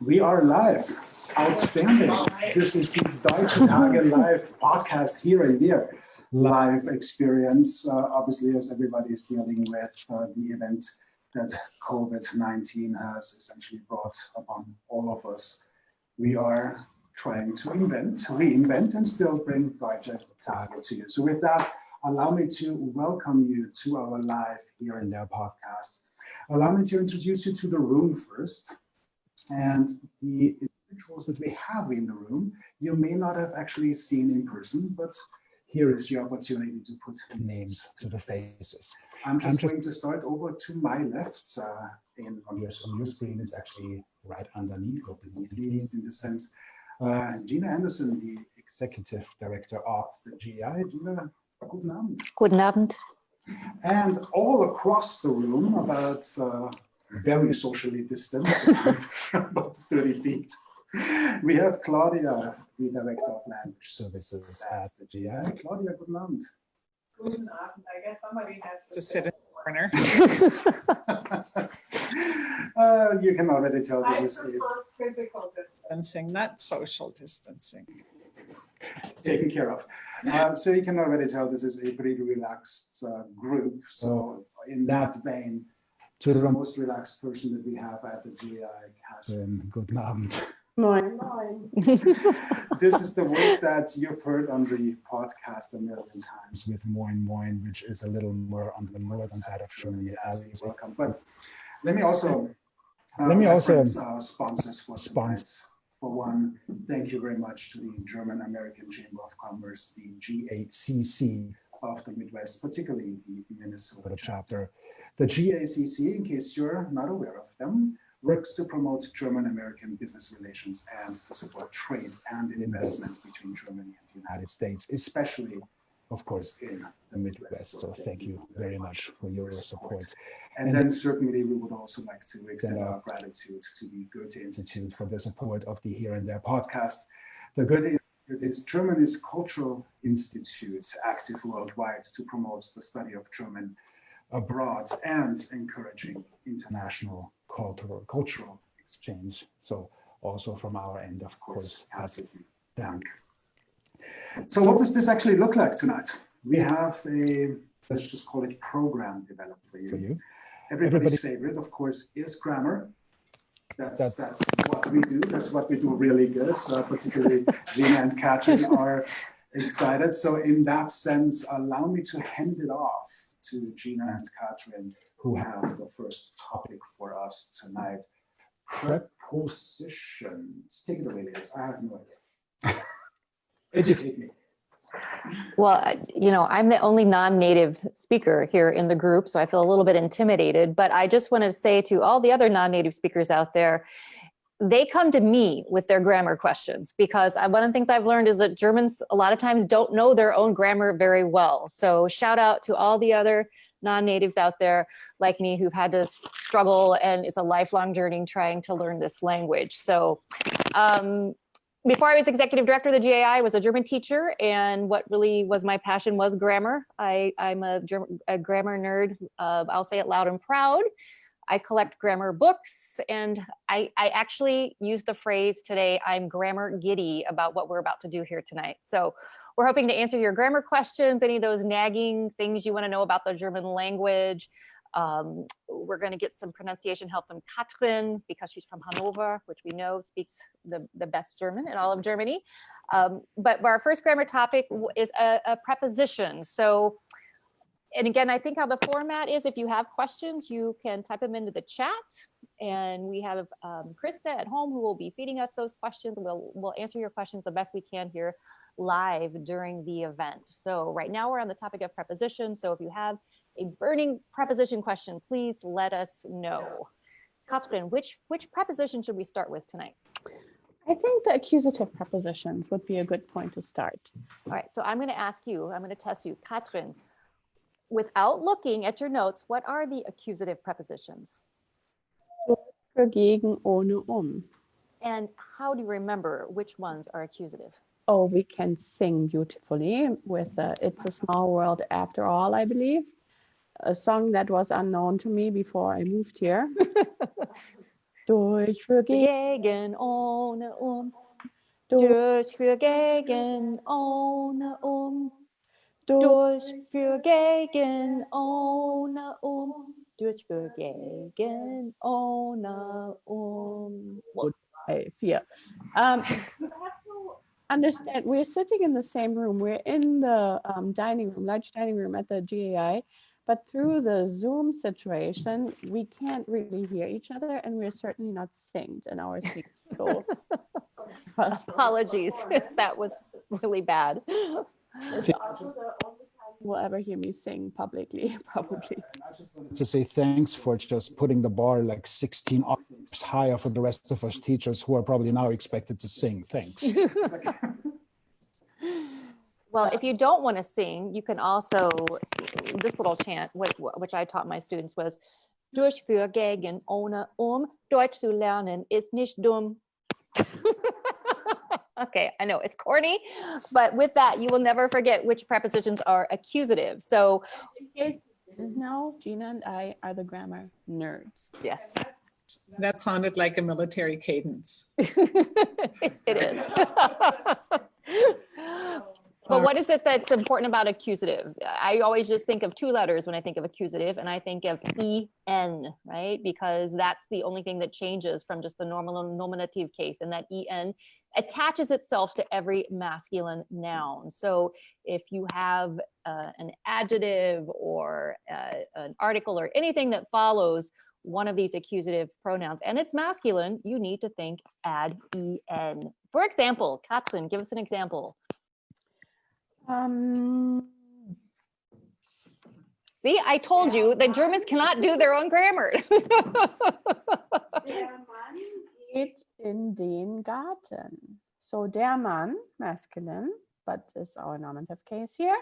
We are live. Outstanding. This is the Deutsche Tage Live podcast Here and There live experience. Obviously, as everybody is dealing with the event that COVID-19 has essentially brought upon all of us, we are trying to reinvent, and still bring Deutsche Tage to you. So with that, allow me to welcome you to our live Here and There podcast. Allow me to introduce you to the room first. And the individuals that we have in the room, you may not have actually seen in person, but here is your opportunity to put names to the faces. I'm just going to start over to my left. On your screen, it's actually right underneath, or beneath me in the sense. Jeana Anderson, the Executive Director of the GI. Jeana, guten Abend. Guten Abend. And all across the room, about very socially distant, about 30 feet, we have Claudia, the Director of Language Services at the GI. Claudia, guten Abend. Guten Abend. I guess somebody has to sit in the corner. You can already tell this is physical distancing, not social distancing. Taken care of. So you can already tell this is a pretty relaxed group. So in that vein, to the most relaxed person that we have at the GI, Katrin. Guten Abend. Moin, moin. This is the voice that you've heard on the podcast a million times with moin moin, which is a little more on the northern side of Germany. Welcome. But let me also sponsors for tonight. For one, thank you very much to the German-American Chamber of Commerce, the GACC of the Midwest, particularly the Minnesota chapter. The GACC, in case you're not aware of them, works to promote German-American business relations and to support trade and investment between Germany and the United States, especially, of course, in the Midwest. So thank you very much for your support. And then certainly we would also like to extend our gratitude to the Goethe Institute for the support of the Here and There podcast. The Goethe Institute is Germany's cultural institute, active worldwide to promote the study of German abroad and encouraging international cultural exchange. So also from our end, of course, herzlichen Dank. So what does this actually look like tonight? We have a, let's just call it, program developed for you. Everybody's favorite, of course, is grammar. That's what we do. That's what we do really good. So particularly Jeana and Katrin are excited. So in that sense, allow me to hand it off to Jeana and Katrin, who have the first topic for us tonight. Prepositions. Take it away, ladies. I have no idea. Educate me. Well, I'm the only non-native speaker here in the group, so I feel a little bit intimidated, but I just want to say to all the other non-native speakers out there, they come to me with their grammar questions, because one of the things I've learned is that Germans a lot of times don't know their own grammar very well. So shout out to all the other non-natives out there like me who've had to struggle, and it's a lifelong journey trying to learn this language. So before I was executive director of the GAI, I was a German teacher, and what really was my passion was grammar. I'm a grammar nerd. I'll say it loud and proud. I collect grammar books, and I actually used the phrase today, I'm grammar giddy, about what we're about to do here tonight. So we're hoping to answer your grammar questions, any of those nagging things you want to know about the German language. We're going to get some pronunciation help from Katrin, because she's from Hanover, which we know speaks the best German in all of Germany. But our first grammar topic is a preposition. So, and again, I think how the format is, if you have questions, you can type them into the chat. And we have Krista at home who will be feeding us those questions. We'll answer your questions the best we can here live during the event. So right now we're on the topic of prepositions. So if you have a burning preposition question, please let us know. Katrin, which preposition should we start with tonight? I think the accusative prepositions would be a good point to start. All right, so I'm going to test you. Katrin, without looking at your notes, what are the accusative prepositions? Für, gegen, ohne, And how do you remember which ones are accusative? Oh, we can sing beautifully with It's a Small World After All, I believe. A song that was unknown to me before I moved here. Durch für Gegen, ohne, durch, durch, für, gegen, ohne, durch, für, gegen, ohne, durch, für, gegen, ohne, Good. 4. You have to understand, we're sitting in the same room. We're in the dining room, large dining room at the GAI, but through the Zoom situation, we can't really hear each other, and we're certainly not synced in our seats. So Apologies if that was really bad. it's also the only time you will ever hear me sing publicly, probably. I just wanted to say thanks for just putting the bar like 16 octaves higher for the rest of us teachers who are probably now expected to sing. Thanks. Well, if you don't want to sing, you can also, this little chant, which I taught my students was, durch, für, gegen, ohne, Deutsch zu lernen ist nicht dumm. Okay, I know it's corny, but with that, you will never forget which prepositions are accusative. So, In case you didn't know, Jeana and I are the grammar nerds. yes, That sounded like a military cadence. it is. But what is it that's important about accusative? I always just think of 2 letters when I think of accusative, and I think of en, right? Because that's the only thing that changes from just the normal nominative case, and that en attaches itself to every masculine noun. So if you have an adjective or an article or anything that follows one of these accusative pronouns and it's masculine, you need to think add en. For example, Katrin, give us an example. See, I told you that Germans cannot do their own grammar. Der Mann geht in den Garten. So der Mann, masculine, but is our nominative case here.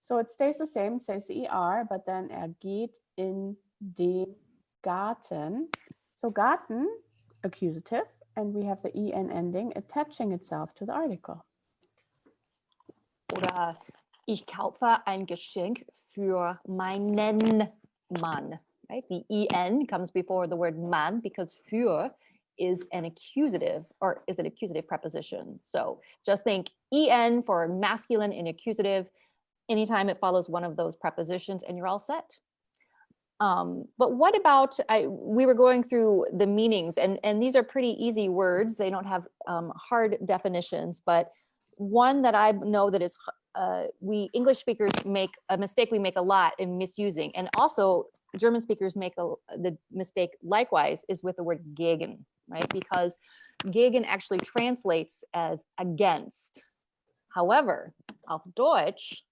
So it stays the same, says er, but then geht in den Garten. So Garten, accusative, and we have the en ending attaching itself to the article. Oder ich kaufe ein Geschenk für meinen Mann. Right? The en comes before the word Mann because für is an accusative, or is an accusative preposition. So just think en for masculine and accusative anytime it follows one of those prepositions, and you're all set. But what about, we were going through the meanings, and these are pretty easy words. They don't have hard definitions, but one that I know that is, we English speakers make a mistake we make a lot in misusing, and also German speakers make the mistake likewise, is with the word gegen, right? Because gegen actually translates as against. However, auf Deutsch,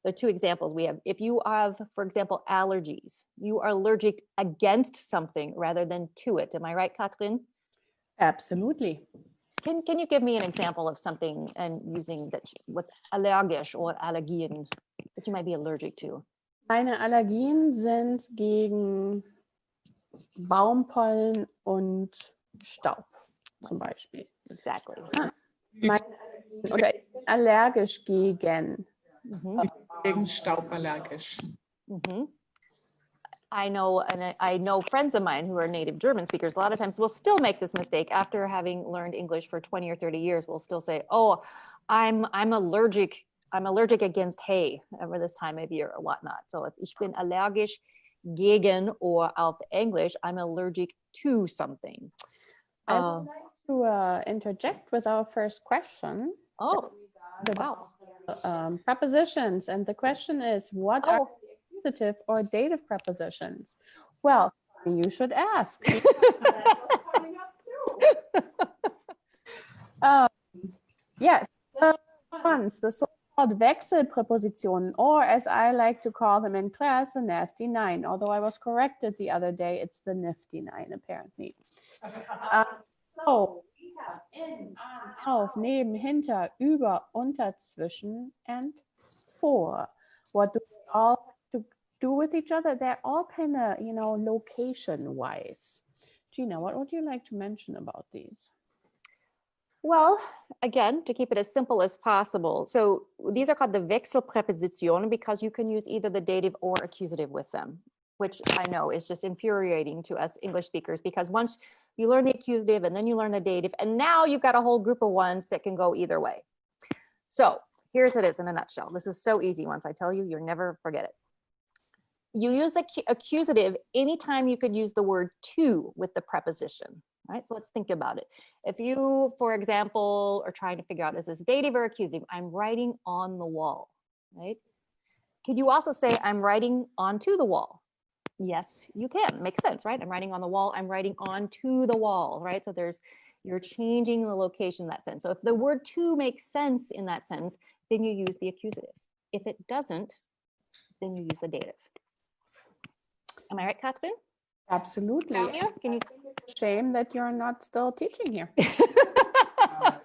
there are 2 examples we have. If you have, for example, allergies, you are allergic against something rather than to it. Am I right, Katrin? Absolutely. Can you give me an example of something and using that with allergisch or Allergien that you might be allergic to? Meine Allergien sind gegen Baumpollen und Staub zum Beispiel. Exactly. Meine Allergien, oder ich bin allergisch gegen. Gegen Staub allergisch. I know friends of mine who are native German speakers, a lot of times will still make this mistake after having learned English for 20 or 30 years. Will still say, oh, I'm allergic against hay over this time of year or whatnot. So ich bin allergisch gegen, or auf English, I'm allergic to something. I would like to interject with our first question. Oh, wow. Prepositions, and the question is, what are the accusative or dative prepositions? Well, you should ask. Yes, the ones, the so-called Wechselpräpositionen, or as I like to call them in class, the nasty 9, although I was corrected the other day, it's the nifty 9 apparently. So we have in, an, auf, neben, hinter, über, unter, zwischen, and for. What do they all have to do with each other? They're all kind of, location wise. Jeana, what would you like to mention about these? Well, again, to keep it as simple as possible. So these are called the Wechselpräpositionen because you can use either the dative or accusative with them. which I know is just infuriating to us English speakers, because once you learn the accusative and then you learn the dative, and now you've got a whole group of ones that can go either way. So here's it is in a nutshell. This is so easy. Once I tell you, you'll never forget it. You use the accusative anytime you could use the word to with the preposition, right? So let's think about it. If you, for example, are trying to figure out, is this dative or accusative? I'm writing on the wall, right? Could you also say, I'm writing onto the wall? Yes, you can. Makes sense, right? I'm writing on the wall. I'm writing onto the wall, right? So you're changing the location in that sense. So if the word to makes sense in that sense, then you use the accusative. If it doesn't, then you use the dative. Am I right, Katrin? Absolutely. Claudia, can you? It's a shame that you're not still teaching here. I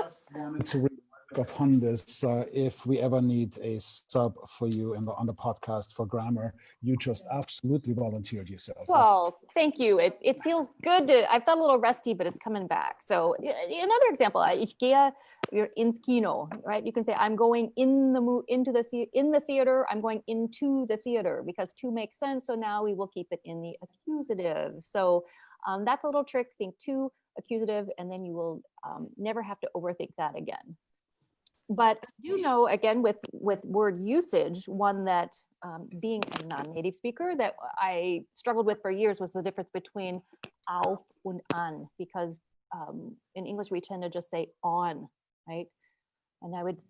just wanted to remark upon this. If we ever need a sub for you on the podcast for grammar, you just absolutely volunteered yourself. Well, thank you. It feels good to. I felt a little rusty, but it's coming back. So another example, ich gehe ins Kino, right? You can say I'm going in the theater. I'm going into the theater, because to makes sense. So now we will keep it in the accusative. So that's a little trick. Think to accusative, and then you will never have to overthink that again. But I do know, again, with word usage, one that being a non-native speaker that I struggled with for years was the difference between auf und an, because in English we tend to just say on, right? And I would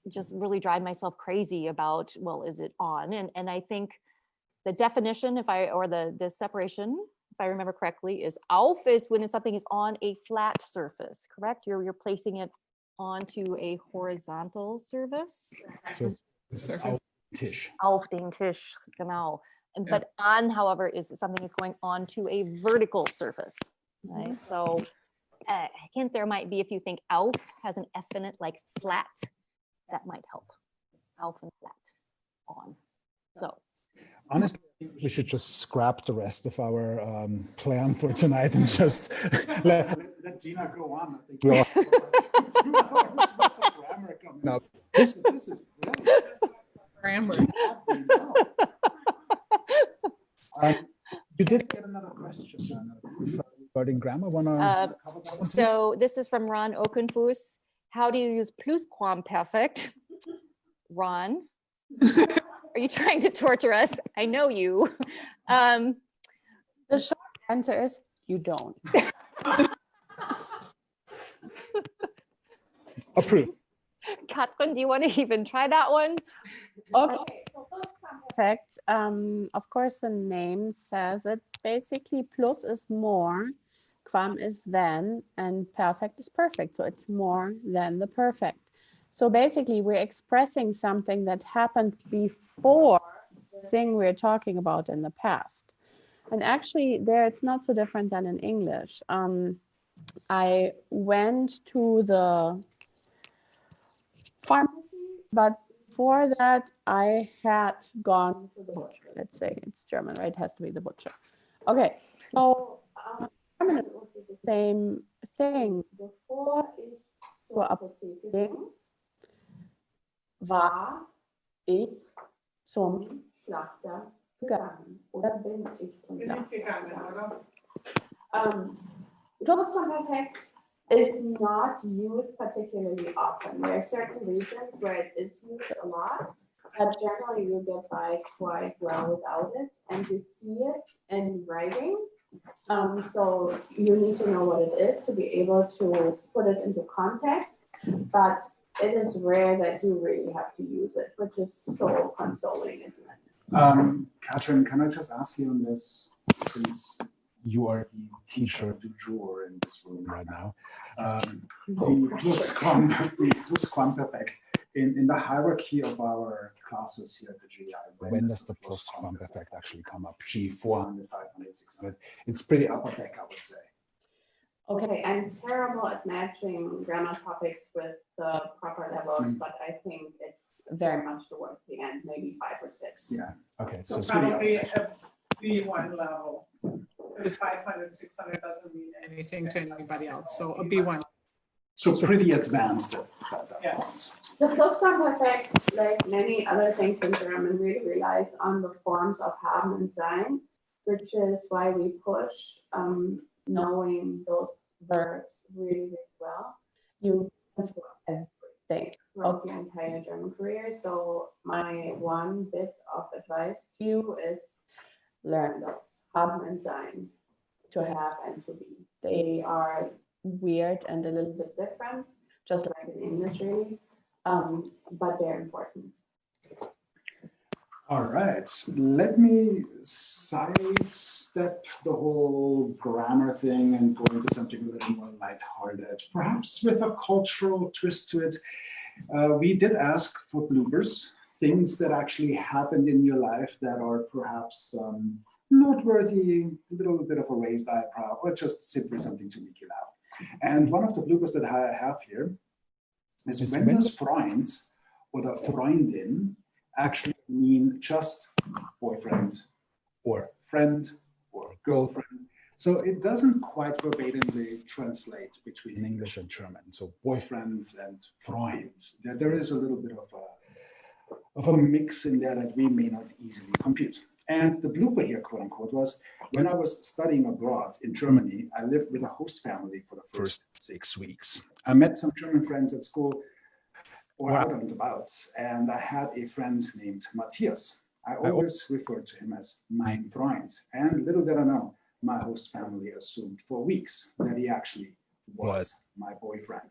just really drive myself crazy about, well, is it on? And I think the definition, the separation, if I remember correctly, is auf is when something is on a flat surface, correct? You're placing it onto a horizontal surface. So this is auf den Tisch. Auf den Tisch, genau. But on, however, is something is going onto a vertical surface, right? So a hint there might be, if you think auf has an F in it, like flat, that might help. Auf and flat, on. So. Honestly, I think we should just scrap the rest of our plan for tonight and just let Jeana go on. I think we're 2 hours worth of grammar coming up. This is brilliant. Grammar. You did get another question, Jahnl, regarding grammar. So this is from Ron Okenfuss. How do you use plusquamperfect? Ron, are you trying to torture us? I know you. The short answer is you don't. Approved. Katrin, do you want to even try that one? Okay, so plusquamperfect, of course the name says it. Basically, plus is more, quam is than, and perfect is perfect. So it's more than the perfect. So basically, we're expressing something that happened before the thing we're talking about in the past. And actually, there it's not so different than in English. I went to the pharmacy, but before that, I had gone to the butcher. Let's say it's German, right? It has to be the butcher. Okay, so German would be the same thing. Before ich zur Apotheke ging, war ich zum Schlachter gegangen. Oder bin ich zum Schlachter gegangen? Plusquamperfect is not used particularly often. There are certain regions where it is used a lot, but generally you get by quite well without it, and you see it in writing. So you need to know what it is to be able to put it into context, but it is rare that you really have to use it, which is so consoling, isn't it? Katrin, can I just ask you on this, since you are the teacher du jour in this room right now, the plusquamperfect in the hierarchy of our classes here at the GI. When does the plusquamperfect actually come up? G 400, 500, 600. It's pretty upper deck, I would say. Okay, I'm terrible at matching grammar topics with the proper levels, but I think it's very much towards the end, maybe 5 or 6. Yeah. Okay. So it's probably really a B1 level. Because 500, 600 doesn't mean anything to anybody else. So a B1. So pretty advanced at that Yeah. point. The Plusquamperfekt, like many other things in German, really relies on the forms of haben and sein, which is why we push knowing those verbs really, really well. You can do everything throughout the entire German career. So my one bit of advice to you is learn those haben and sein, to have and to be. They are weird and a little bit different, just like in English, really. But they're important. All right, let me sidestep the whole grammar thing and go into something a little more lighthearted, perhaps with a cultural twist to it. We did ask for bloopers, things that actually happened in your life that are perhaps noteworthy, a little bit of a raised eyebrow, or just simply something to make you laugh. And one of the bloopers that I have here is when does Freund or Freundin actually mean just boyfriend or friend or girlfriend. So it doesn't quite verbatimly translate between English and German. So boyfriend and Freund. There is a little bit of a mix in there that we may not easily compute. And the blooper here, quote unquote, was when I was studying abroad in Germany, I lived with a host family for the first 6 weeks. I met some German friends at school or out and about, and I had a friend named Matthias. I always referred to him as mein Freund. And little did I know, my host family assumed for weeks that he actually was my boyfriend.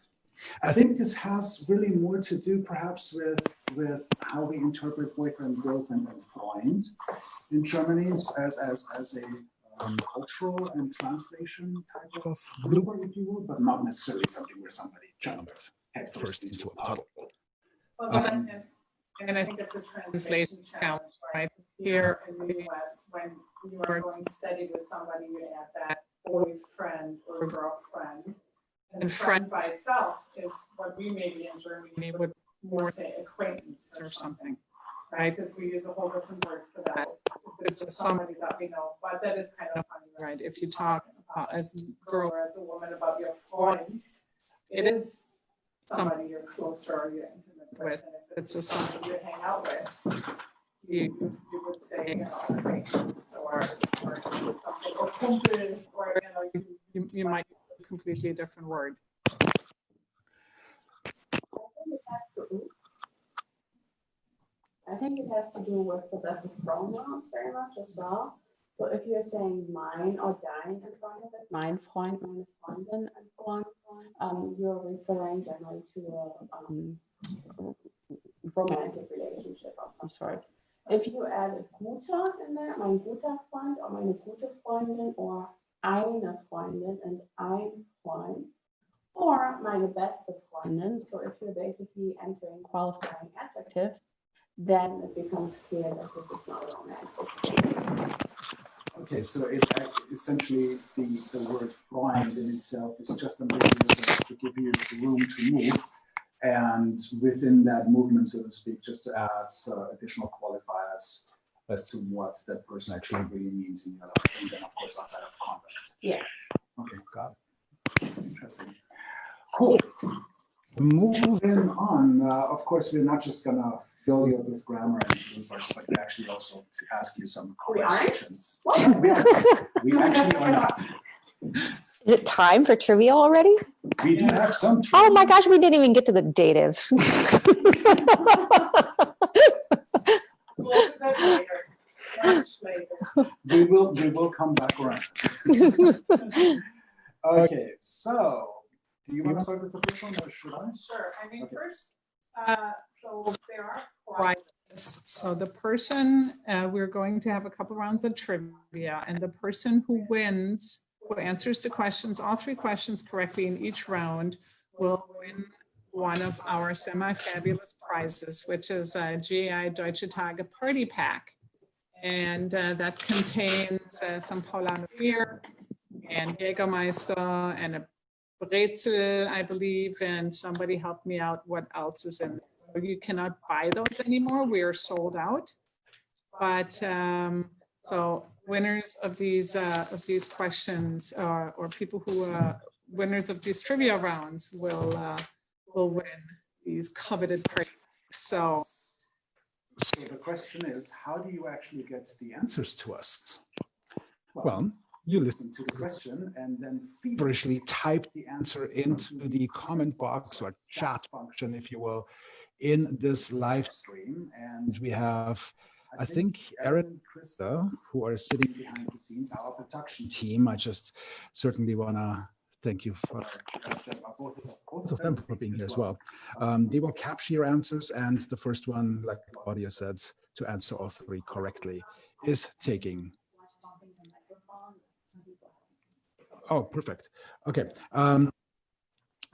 I think this has really more to do perhaps with how we interpret boyfriend, girlfriend, and Freund in Germany as a cultural and translation type of blooper, if you will, but not necessarily something where somebody jumped headfirst into a puddle. Well, and I think it's a translation challenge, right? Here in the US, when you are going to study with somebody, you add that boyfriend or girlfriend. And friend by itself is what we maybe in Germany would more say acquaintance or something, right? Because we use a whole different word for that. It's somebody that we know, but that is kind of funny, right? If you talk as a girl or as a woman about your friend, it is somebody you're closer or you're intimate with. And if it's just somebody you hang out with, you would say, you know, acquaintance or something, or kumpel, or, you know, you might use a completely different word. I think it has to do with possessive pronouns very much as well. So if you're saying mine or dein in front of it, mein Freund, meine Freundin, and so on, you're referring generally to a romantic relationship of some sort. If you added Günther in there, mein guter Freund or meine gute Freundin or eine Freundin and ein Freund, or meine beste Freundin, so if you're basically entering qualifying adjectives, then it becomes clear that this is not romantic. Okay, so it essentially the word Freund in itself is just ambiguous to give you room to move, and within that movement, so to speak, just to add additional qualifiers as to what that person actually really means in your life, and then of course outside of context. Yeah. Okay, got it. Interesting. Cool. Moving on, of course, we're not just gonna fill you up with grammar and bloopers, but we actually also to ask you some questions. We actually are not. Is it time for trivia already? We do have some trivia. Oh my gosh, we didn't even get to the dative. We'll do that later. Much later. We will come back around. Okay, so do you want to start with the first one, or should I? Sure. I mean, Okay. first, so there are prizes. So the person, we're going to have a couple rounds of trivia, and the person who wins, who answers the questions, all 3 questions correctly in each round, will win one of our semi-fabulous prizes, which is a GI Deutsche Tage party pack. And that contains some Paulaner beer and Jägermeister and a Brezel, I believe, and somebody helped me out what else is in there. So you cannot buy those anymore. We are sold out. But so winners of these questions or people who winners of these trivia rounds will win these coveted prizes. So the question is, how do you actually get the answers to us? Well, you listen to the question and then feverishly type the answer into the comment box or chat function, if you will, in this live stream. And we have, I think, Aaron and Krista, who are sitting behind the scenes, our production team. I just certainly want to thank you for both of them for being here as well. They will capture your answers, and the first one, like Claudia said, to answer all three correctly is taking. Oh, perfect. Okay.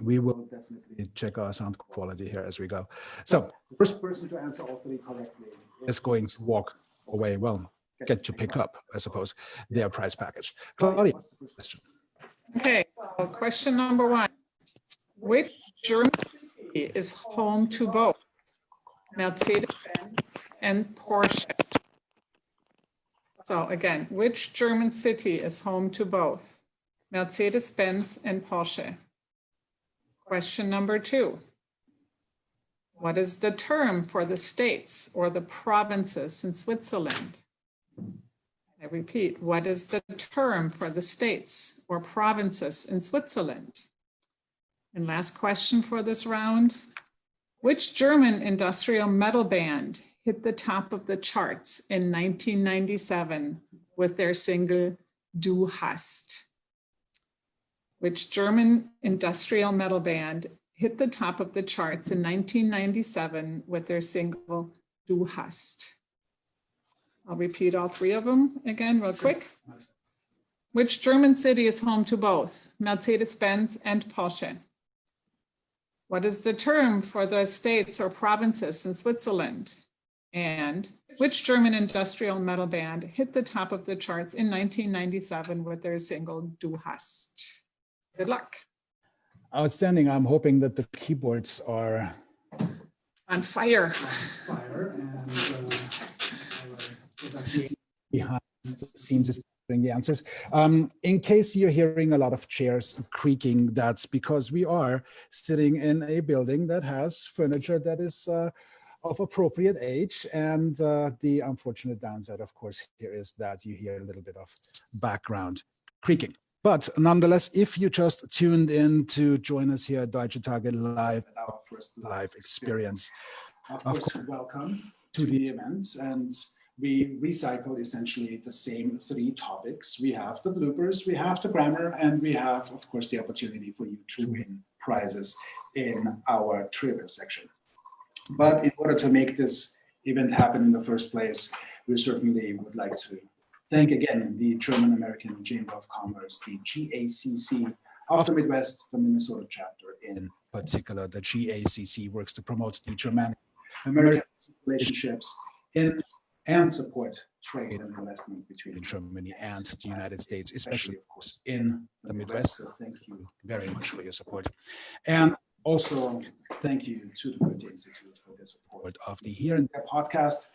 We will definitely check our sound quality here as we go. So the first person to answer all three correctly is going to walk away. Well, get to pick up, I suppose, their prize package. Claudia, what's the first question? okay, so question number 1. Which German city is home to both Mercedes-Benz and Porsche? So again, which German city is home to both Mercedes-Benz and Porsche? Question number 2. What is the term for the states or the provinces in Switzerland? I repeat, what is the term for the states or provinces in Switzerland? And last question for this round. Which German industrial metal band hit the top of the charts in 1997 with their single Du hast? Which German industrial metal band hit the top of the charts in 1997 with their single Du hast? I'll repeat all three of them again real quick. Which German city is home to both Mercedes-Benz and Porsche? What is the term for the states or provinces in Switzerland? And which German industrial metal band hit the top of the charts in 1997 with their single Du hast? Good luck. Outstanding. I'm hoping that the keyboards are on fire. Behind the scenes is doing the answers. In case you're hearing a lot of chairs creaking, that's because we are sitting in a building that has furniture that is of appropriate age. And the unfortunate downside, of course, here is that you hear a little bit of background creaking. But nonetheless, if you just tuned in to join us here at Deutsche Tage Live, our first live experience, of course, welcome to the event. And we recycle essentially the same three topics. We have the bloopers, we have the grammar, and we have, of course, the opportunity for you to win prizes in our trivia section. But in order to make this event happen in the first place, we certainly would like to thank again the German-American Chamber of Commerce, the GACC of the Midwest, the Minnesota chapter in particular. The GACC works to promote the Germanic-American relationships in and support trade and investment between Germany and the United States, especially, of course, in the Midwest. So thank you very much for your support. And also, thank you to the Günther Institute for their support of the Here and There podcast,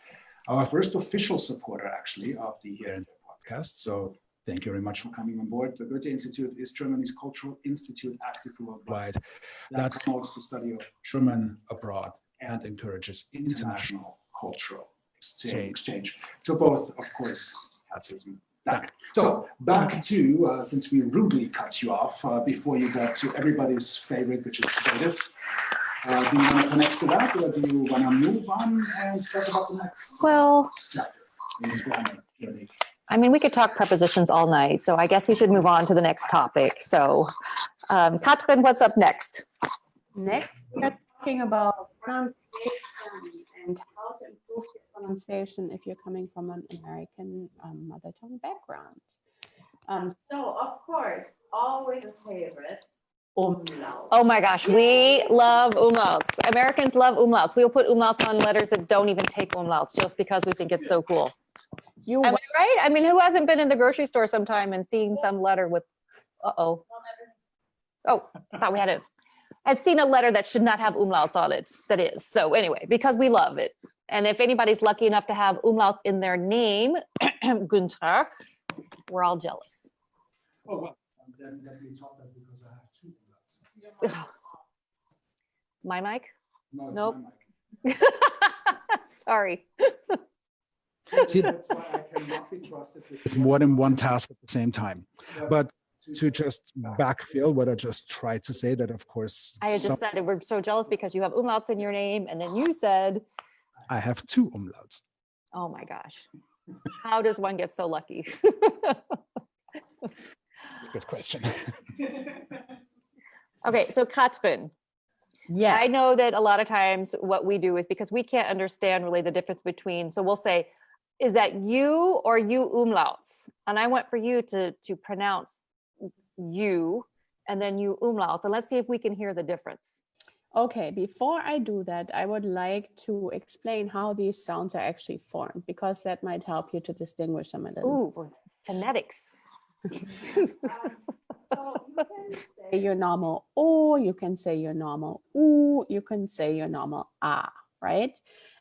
our first official supporter, actually, of the Here and There podcast. So thank you very much for coming on board. The Günther Institute is Germany's cultural institute active worldwide that promotes the study of German abroad and encourages international cultural exchange. So both, of course, herzlichen Dank. So back to, since we rudely cut you off before you got to everybody's favorite, which is creative. Do you want to connect to that, or do you want to move on and talk about the next? Well, chapter? I mean, we could talk prepositions all night, so I guess we should move on to the next topic. So, Katrin, what's up next? Next, we're talking about pronunciation and how to improve your pronunciation if you're coming from an American mother tongue background. So, of course, always a favorite. Umlaut. Oh my gosh, we love umlauts. Americans love umlauts. We'll put umlauts on letters that don't even take umlauts just because we think it's so cool. Am I right? I mean, who hasn't been in the grocery store sometime and seen some letter with, oh, I thought we had it. I've seen a letter that should not have umlauts on it, that is. So anyway, because we love it. And if anybody's lucky enough to have umlauts in their name, Günther, we're all jealous. Oh, well, then let me talk that because I have My mic? No, it's Nope. my mic. Sorry. See, that's why I cannot be trusted with more than one task at the same time. But to just backfill what I just tried to say, that of course, I had just said we're so jealous because you have umlauts in your name, and then you said, I have 2 umlauts. oh my gosh, how does one get so lucky? That's a good question. Okay, so Katrin, Yeah. I know that a lot of times what we do is because we can't understand really the difference between, so we'll say, is that you or you umlauts? And I want for you to pronounce you and then you umlauts, and let's see if we can hear the difference. Okay, before I do that, I would like to explain how these sounds are actually formed, because that might help you to distinguish them a little. Ooh, phonetics. So you can say your normal O, you can say your normal U, you can say your normal A, right?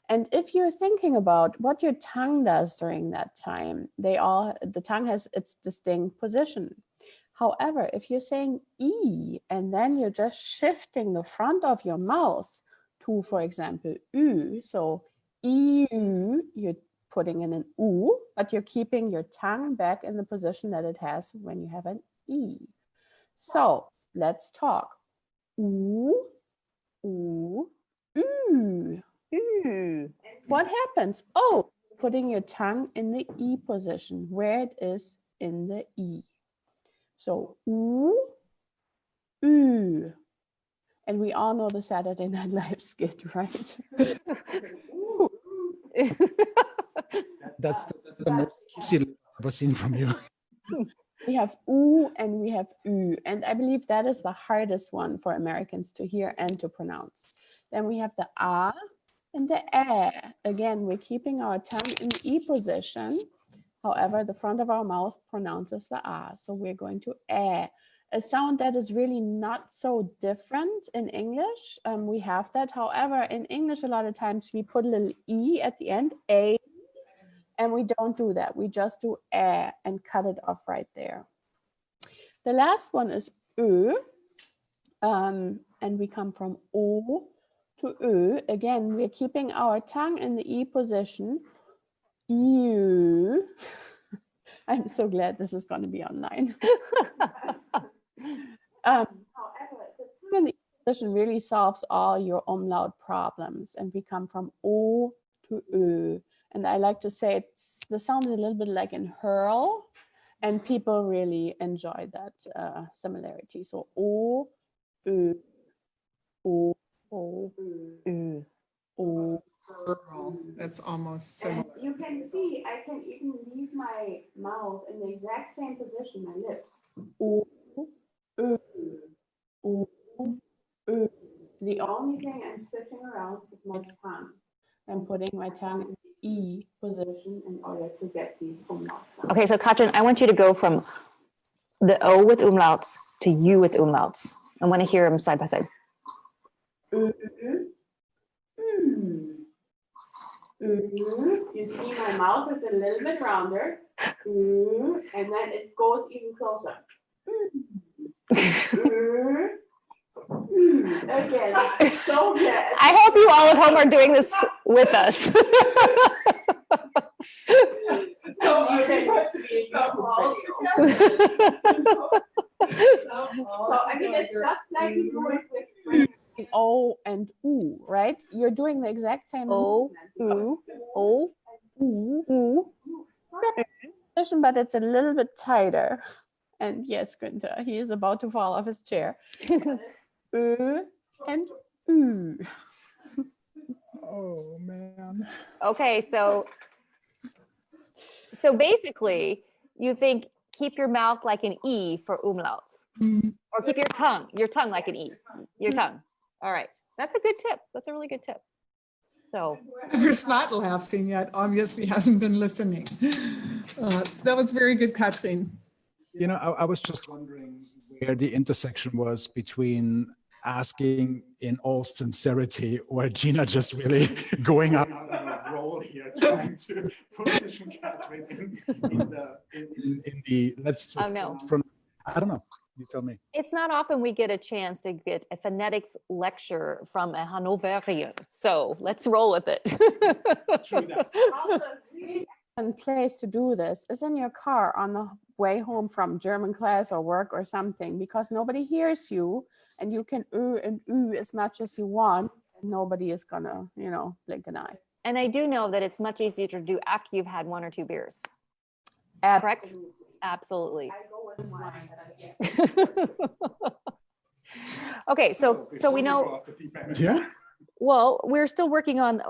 And if you're thinking about what your tongue does during that time, the tongue has its distinct position. However, if you're saying E and then you're just shifting the front of your mouth to, for example, U, so EU, you're putting in an U, but you're keeping your tongue back in the position that it has when you have an E. So let's talk. U, U, U. Ooh. What happens? Oh, putting your tongue in the E position where it is in the E. So U, U. And we all know the Saturday Night Live skit, right? That's the most easy I've ever seen from you. We have U and we have U. And I believe that is the hardest one for Americans to hear and to pronounce. Then we have the A and the E. Again, we're keeping our tongue in the E position. However, the front of our mouth pronounces the A. So we're going to E. A sound that is really not so different in English. We have that. However, in English, a lot of times we put a little E at the end, A, and we don't do that. We just do E and cut it off right there. The last one is Ö, and we come from O to Ö. Again, we're keeping our tongue in the E position. You. I'm so glad this is going to be online. However, the tongue in the E position really solves all your umlaut problems, and we come from O to Ö. And I like to say the sound is a little bit like in hurl, and people really enjoy that similarity. So O, Ö, O, O, Ö, O. That's almost And similar. you can see, I can even leave my mouth in the exact same position, my lips. O, Ö, O, Ö. The only thing I'm switching around is my tongue. I'm putting my tongue in the E position in order to get these umlauts. Okay, so Katrin, I want you to go from the O with umlauts to U with umlauts. I want to hear them side by side. You see my mouth is a little bit rounder. And then it goes even closer. Again, so good. I hope you all at home are doing this with us. You can have to be a YouTube video. So I mean, it's just like you do it with O and U, right? You're doing the exact same O, movement. U, O, U. But it's a little bit tighter. And yes, Günther, he is about to fall off his chair. Ö and U. Oh man. Okay, so basically, you think keep your mouth like an E for umlauts, or keep your tongue like an E, your tongue. All right, that's a good tip. That's a really good tip. So Whoever's not laughing yet obviously hasn't been listening. That was very good, Katrin. You know, I was just wondering where the intersection was between asking in all sincerity or Jeana just really going out on a roll here, trying to position Katrin in the let's just Oh, no. I don't know. You tell me. It's not often we get a chance to get a phonetics lecture from a Hanoverian. So let's roll with it. True that. Also, really excellent place to do this is in your car on the way home from German class or work or something, because nobody hears you and you can and as much as you want. And nobody is gonna, you know, blink an eye. And I do know that it's much easier to do after you've had 1 or 2 beers. Correct? Absolutely. I go with wine, but yes. Okay, so we know, Yeah. well, we're still working on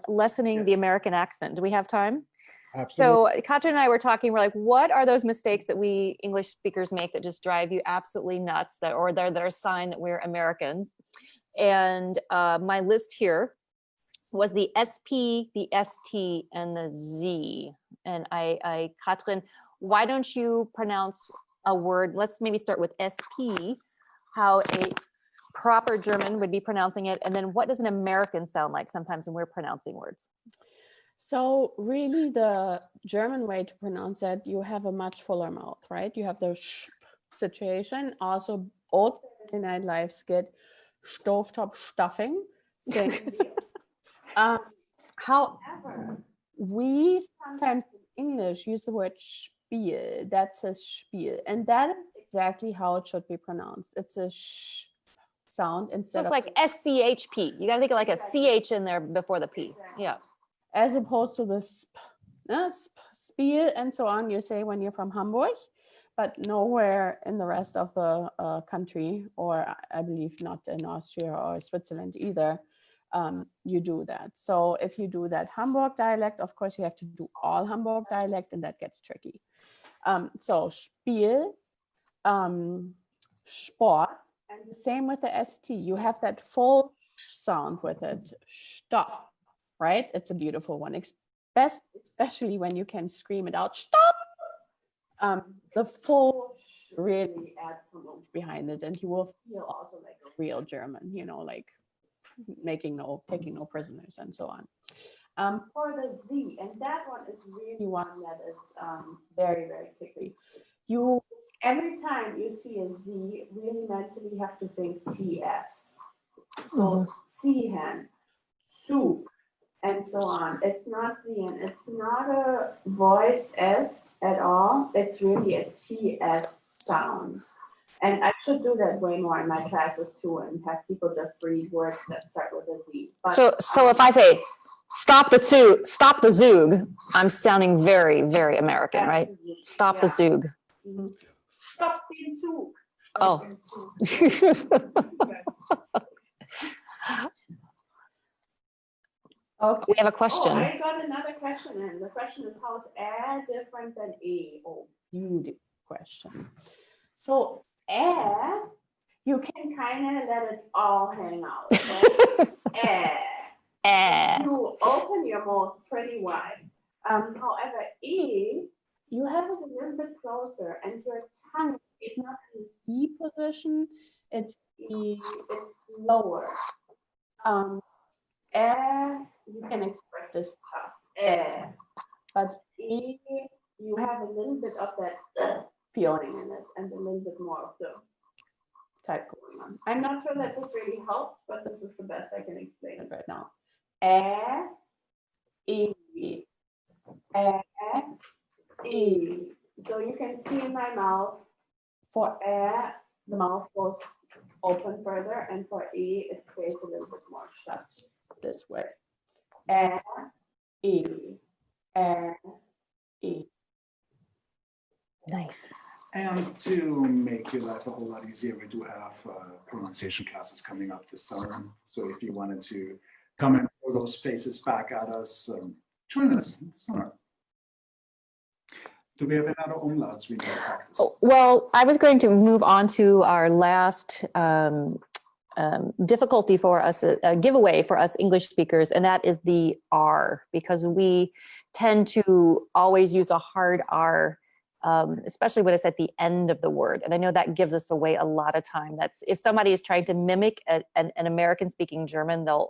lessening the Yes. American accent. Do we have time? Absolutely. So Katrin and I were talking, we're like, what are those mistakes that we English speakers make that just drive you absolutely nuts, that are a sign that we're Americans? And my list here was the SP, the ST, and the Z. And Katrin, why don't you pronounce a word? Let's maybe start with SP, how a proper German would be pronouncing it. And then what does an American sound like sometimes when we're pronouncing words? So really the German way to pronounce that, you have a much fuller mouth, right? You have the sh situation. Also, old Saturday Night Live skit, stovetop stuffing. However, we sometimes in English use the word Spiel. That's a Spiel. And that is exactly how it should be pronounced. It's a sh sound So instead it's of like SCHP. You gotta think of like a CH in there before the P. Yeah. as opposed to the Spiel and so on, you say when you're from Hamburg, but nowhere in the rest of the country, or I believe not in Austria or Switzerland either, you do that. So if you do that Hamburg dialect, of course you have to do all Hamburg dialect, and that gets tricky. So Spiel, Sport, and the same with the ST. You have that full sound with it. Stop. Right? It's a beautiful one, especially when you can scream it out, stop! The full really adds some oomph behind it, and you will feel also like a real German, you know, like taking no prisoners and so on. For the Z, and that one is really one that is very, very quickly. Every time you see a Z, really mentally have to think TS. So Ziehen, soup, and so on. It's not Ziehen. It's not a voiced S at all. It's really a TS sound. And I should do that way more in my classes too, and have people just read words that start with a Z. But, So if I say stop the Zug, I'm sounding very, very American, right? absolutely, Stop the yeah. Zug. Mhm. Stop den Zug. Oh. Okay. We have a Oh, question. I got another question in. The question is, how is A different than A? Oh, beautiful question. So A, you can kind of let it all hang out. Okay? You open your mouth pretty wide. However, E, you have it a little bit closer, and your tongue is not in this E position. It's lower. You can express this stuff. But E, you have a little bit of that feeling in it, and a little bit more of the type going on. I'm not sure that this really helps, but this is the best I can explain it right now. E, E. So you can see in my mouth, for the mouth goes open further, and for E, it stays a little bit more shut this way. E, E. Nice. And to make your life a whole lot easier, we do have pronunciation classes coming up this summer. So if you wanted to come and throw those faces back at us, join us this summer. Do we have any other umlauts we need to practice? Well, I was going to move on to our last difficulty for us, a giveaway for us English speakers, and that is the R, because we tend to always use a hard R, especially when it's at the end of the word. And I know that gives us away a lot of time. That's if somebody is trying to mimic an American speaking German, they'll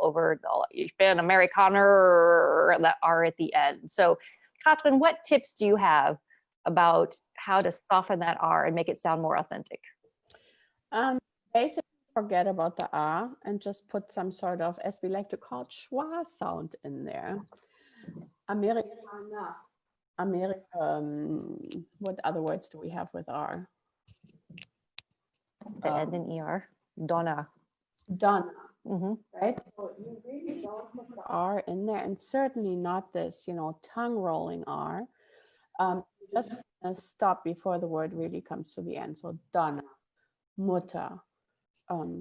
ich bin Amerikaner, that R at the end. So Katrin, what tips do you have about how to soften that R and make it sound more authentic? Basically, forget about the R and just put some sort of, as we like to call it, schwa sound in there. Americana. What other words do we have with R? The end in ER. Donna. Donna, Mhm. right? So you really don't put the R in there, and certainly not this, tongue rolling R. You just stop before the word really comes to the end. So Donna, Mutter,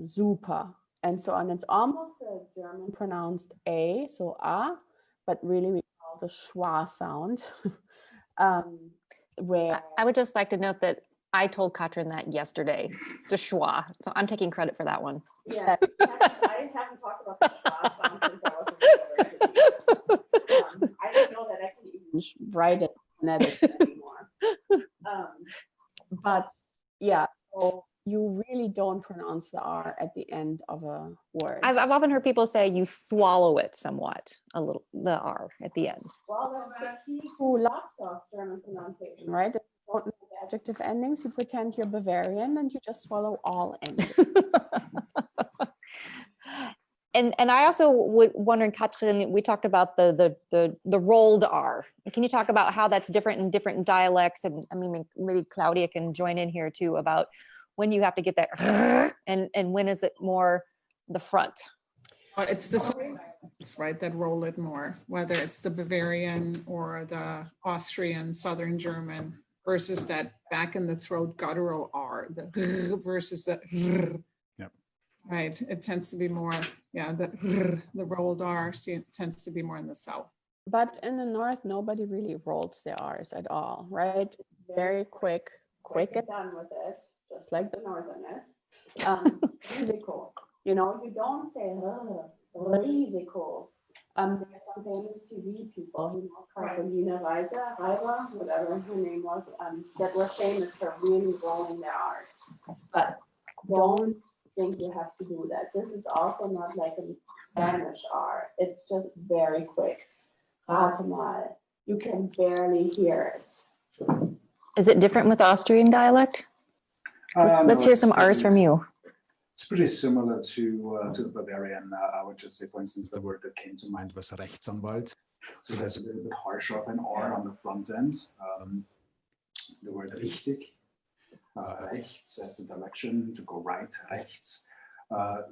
super, and so on. It's almost a German pronounced A, so A, but really we call the schwa sound. Where I would just like to note that I told Katrin that yesterday. It's a schwa. So I'm taking credit for that one. yeah, I haven't talked about the schwa sound since I was in university. I don't know that I can even write it phonetically anymore. But yeah, so you really don't pronounce the R at the end of a word. I've often heard people say you swallow it somewhat, a little, the R at the end. Well, that's the key to lots of German pronunciation, right? If you don't know the adjective endings, you pretend you're Bavarian and you just swallow all endings. And I also would wonder, Katrin, we talked about the rolled R. Can you talk about how that's different in different dialects? And I mean, maybe Claudia can join in here too about when you have to get that and when is it more the front? It's the same dialects, right, that roll it more, whether it's the Bavarian or the Austrian, Southern German, versus that back in the throat guttural R, the versus the Yep. Right, it tends to be more, the rolled R tends to be more in the South. But in the North, nobody really rolls their R's at all, right? Very quick and done with it, just like the Northerners. Risiko. You don't say risiko. There's some famous TV people, Carolina Reiser, whatever her name was, that were famous for really rolling their R's. But don't think you have to do that. This is also not like a Spanish R. It's just very quick. Rate mal. You can barely hear it. Is it different with Austrian dialect? Let's hear some R's from you. It's pretty similar to the Bavarian. I would just say, for instance, the word that came to mind was Rechtsanwalt. So that's a little bit harsher of an R on the front end. The word richtig, rechts as the direction to go right, rechts.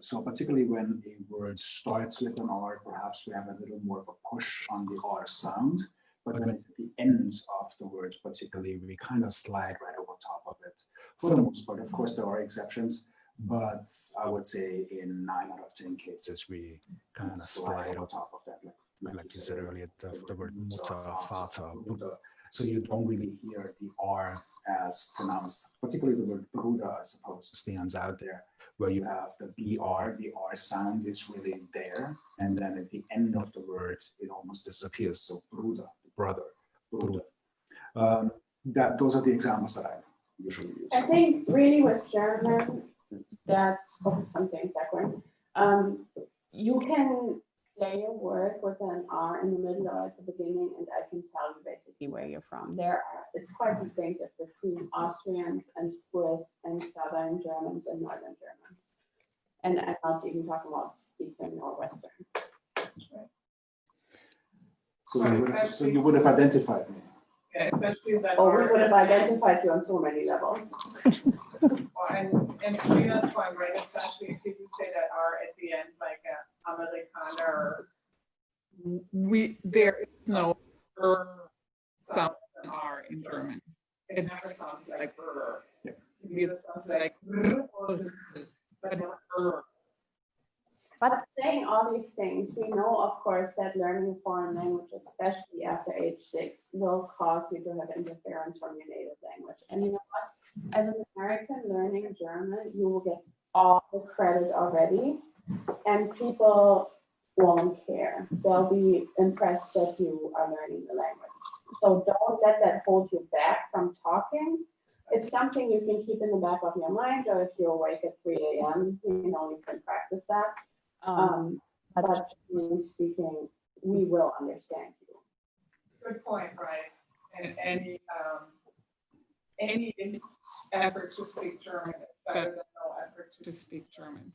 So particularly when a word starts with an R, perhaps we have a little more of a push on the R sound. But when it's at the end of the word, particularly, we kind of slide right over top of it. For the most part, of course, there are exceptions. But I would say in 9 out of 10 cases, we kind of slide on top of that, like you said earlier, the word Mutter, Vater, Bruder. So you don't really hear the R as pronounced, particularly the word Bruder, I suppose, stands out there, where you have the BR, the R sound is really there. And then at the end of the word, it almost disappears. So Bruder, brother, Bruder. Those are the examples that I usually use. I think really with German, something second. You can say a word with an R in the middle or at the beginning, and I can tell you basically where you're from. It's quite distinctive between Austrians and Swiss and Southern Germans and Northern Germans. And I'm not even talking about Eastern or Western. So you would have identified me. Yeah, especially that. Oh, we would have identified you on so many levels. And Jeana's point, right? Especially if you say that R at the end, like Amerikaner, or there is no sound in R in German. It never sounds like Yeah. It either sounds like but not But saying all these things, we know, of course, that learning a foreign language, especially after age 6, will cause you to have interference from your native language. And you know what? As an American learning German, you will get all the credit already, and people won't care. They'll be impressed that you are learning the language. So don't let that hold you back from talking. It's something you can keep in the back of your mind, or if you're awake at 3 a.m., you can practice that. But generally speaking, we will understand you. good point, right? And any effort to speak German is better than no effort to speak German.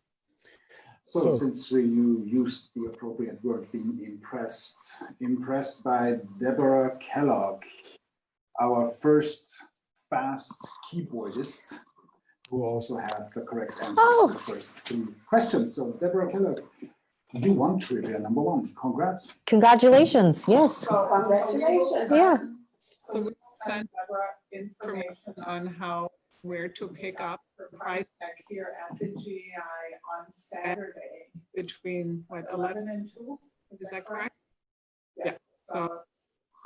So since you used the appropriate word, being impressed by Deborah Kellogg, our first fast keyboardist, who also had the correct answers to the first 3 questions. So Deborah Kellogg, you won trivia number 1. Congrats. Congratulations. Yes. Congratulations. Yeah. So we send Deborah information on where to pick up the price tag here at the GI on Saturday between 11 and 2. Is that correct? Yeah. So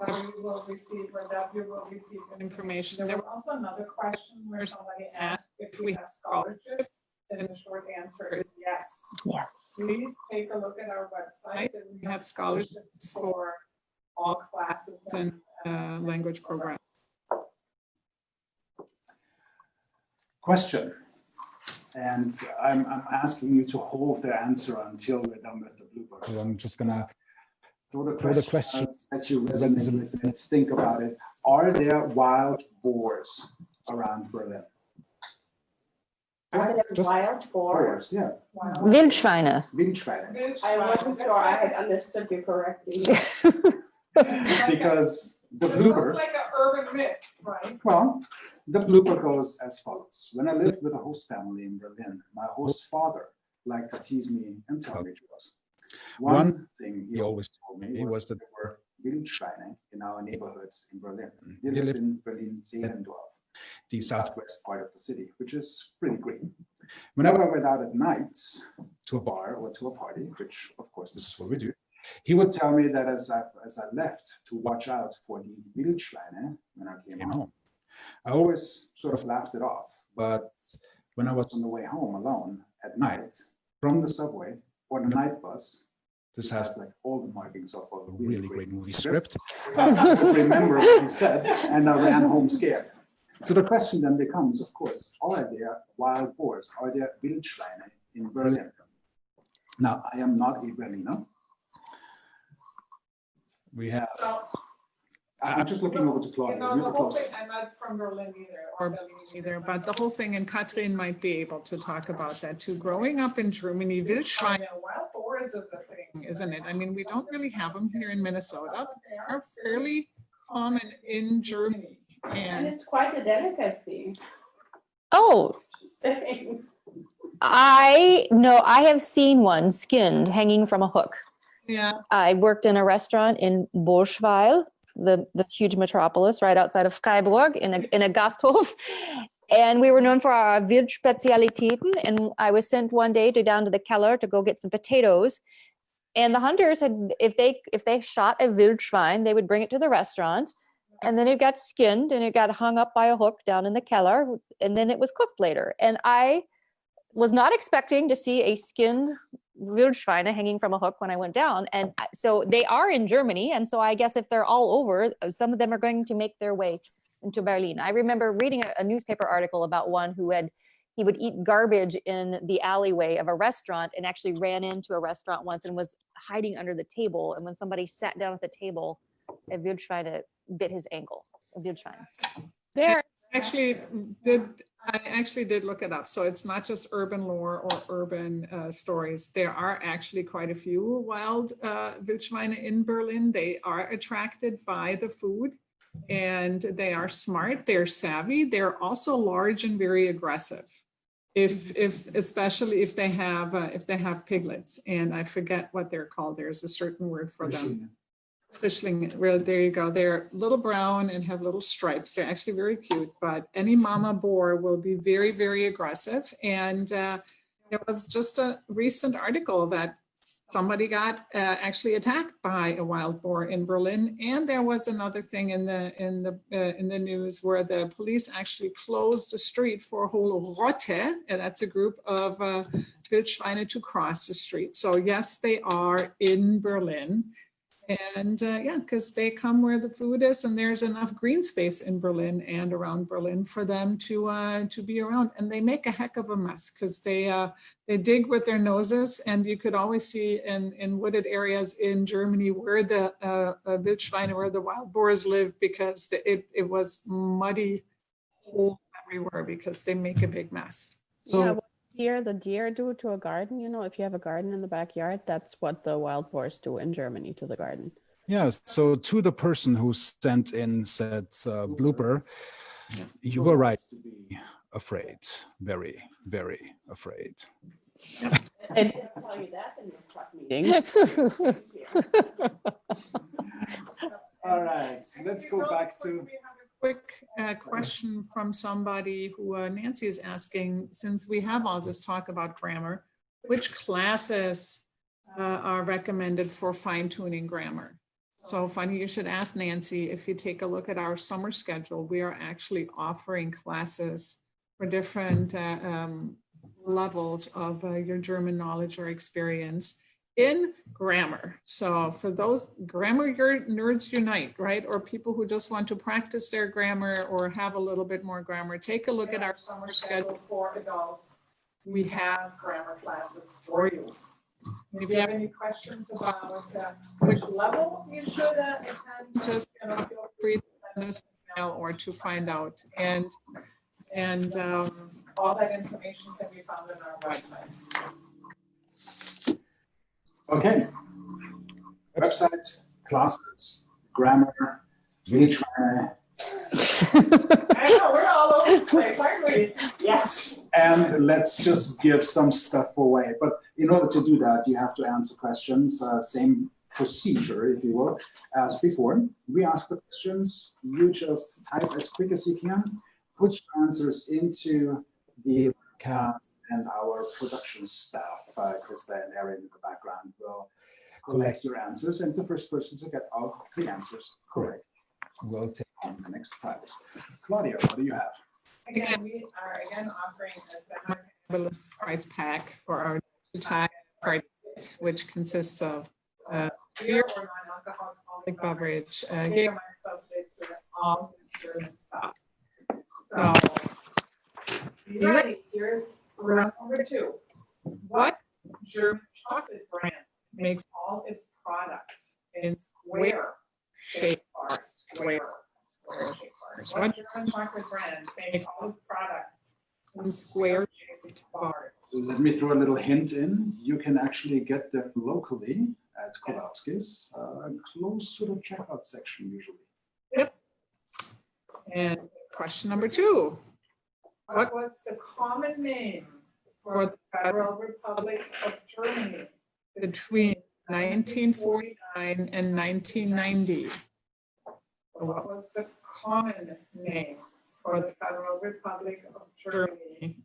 you will receive, or W will receive information. There was also another question where somebody asked if we have scholarships, and the short answer is yes. Yes. Please take a look at our website, and we have scholarships for all classes and language programs. Question, and I'm asking you to hold the answer until we're done with the bloopers. So I'm just gonna throw the question that you resonate with it. Think about it. Are there wild boars around Berlin? Are there wild boars? Yeah. Wildschweine. Wildschweine. I wasn't sure I had understood you correctly. Because the It's blooper, like an urban myth, right? well, the blooper goes as follows. When I lived with a host family in Berlin, my host father liked to tease me and tell me jokes. One thing he always told me was that there were Wildschweine in our neighborhoods in Berlin. He lived in Berlin-Zehlendorf, the southwest part of the city, which is pretty green. Whenever I went out at night to a bar or to a party, which of course this is what we do, he would tell me that as I left to watch out for the Wildschweine when I came home. I always sort of laughed it off, but when I was on the way home alone at night from the subway or the night bus, this has like all the markings of a really great movie script. I could remember what he said, and I ran home scared. So the question then becomes, of course, are there wild boars? Are there Wildschweine in Berlin? Now, I am not a Berliner. We have. So, I'm just looking over to Claudia. the whole thing, I'm not from Berlin either, but the whole thing, and Katrin might be able to talk about that too. Growing up in Germany, Wildschweine, wild boars are the thing, isn't it? I mean, we don't really have them here in Minnesota, but they are fairly common in Germany. And it's quite a delicacy. Oh, I have seen one skinned hanging from a hook. Yeah. I worked in a restaurant in Boschweil, the huge metropolis right outside of Freiburg, in a Gasthof. And we were known for our Wildspezialitäten. And I was sent one day down to the Keller to go get some potatoes. And the hunters had, if they shot a Wildschwein, they would bring it to the restaurant. And then it got skinned and it got hung up by a hook down in the Keller. And then it was cooked later. And I was not expecting to see a skinned Wildschweine hanging from a hook when I went down. And so they are in Germany. And so I guess if they're all over, some of them are going to make their way into Berlin. I remember reading a newspaper article about one he would eat garbage in the alleyway of a restaurant and actually ran into a restaurant once and was hiding under the table. And when somebody sat down at the table, a Wildschweine bit his ankle. A Wildschwein. There. I actually did look it up. So it's not just urban lore or urban stories. There are actually quite a few wild Wildschweine in Berlin. They are attracted by the food and they are smart. They're savvy. They're also large and very aggressive. Especially if they have piglets, and I forget what they're called. There's a certain word for them. Frischling, well, there you go. They're little brown and have little stripes. They're actually very cute, but any mama boar will be very, very aggressive. And there was just a recent article that somebody got actually attacked by a wild boar in Berlin. And there was another thing in the news where the police actually closed the street for a whole Rotte, and that's a group of Wildschweine to cross the street. So yes, they are in Berlin. And yeah, because they come where the food is, and there's enough green space in Berlin and around Berlin for them to be around. And they make a heck of a mess because they dig with their noses, and you could always see in wooded areas in Germany where the Wildschweine, where the wild boars live, because it was muddy hole everywhere because they make a big mess. So Here, the deer do to a garden. You know, if you have a garden in the backyard, that's what the wild boars do in Germany to the garden. Yeah, so to the person who sent in said blooper, you were right to be afraid, very, very afraid. I didn't tell you that in the club meeting. All right, let's go back to. We have a quick question from somebody who Nancy is asking, since we have all this talk about grammar, which classes are recommended for fine-tuning grammar? So funny, you should ask Nancy. If you take a look at our summer schedule, we are actually offering classes for different levels of your German knowledge or experience in grammar. So for those grammar nerds unite, right? Or people who just want to practice their grammar or have a little bit more grammar, take a look at our summer schedule for adults. We have grammar classes for you. If you have any questions about which level you should attend, just feel free to send us an email or to find out. And all that information can be found on our website. Okay. Website, classes, grammar, really trying. I know, we're all over the place, aren't we? Yes. And let's just give some stuff away. But in order to do that, you have to answer questions, same procedure, if you will, as before. We ask the questions, you just type as quick as you can, put your answers into the cast, and our production staff, Krista and Erin in the background, will collect your answers, and the first person to get all the answers correct will take on the next prize. Claudia, what do you have? Again, we are offering a fabulous prize pack for our Thai party, which consists of beer or non-alcoholic beverage, game subjects, and all German stuff. So, be ready. Here's round number 2. What German chocolate brand makes all its products in square shape bars? Square shape bars. What German chocolate brand makes all its products in square shaped bars? So let me throw a little hint in. You can actually get them locally at Kowalski's, close to the checkout section usually. Yep. And question number 2. What was the common name for the Federal Republic of Germany between 1949 and 1990? What was the common name for the Federal Republic of Germany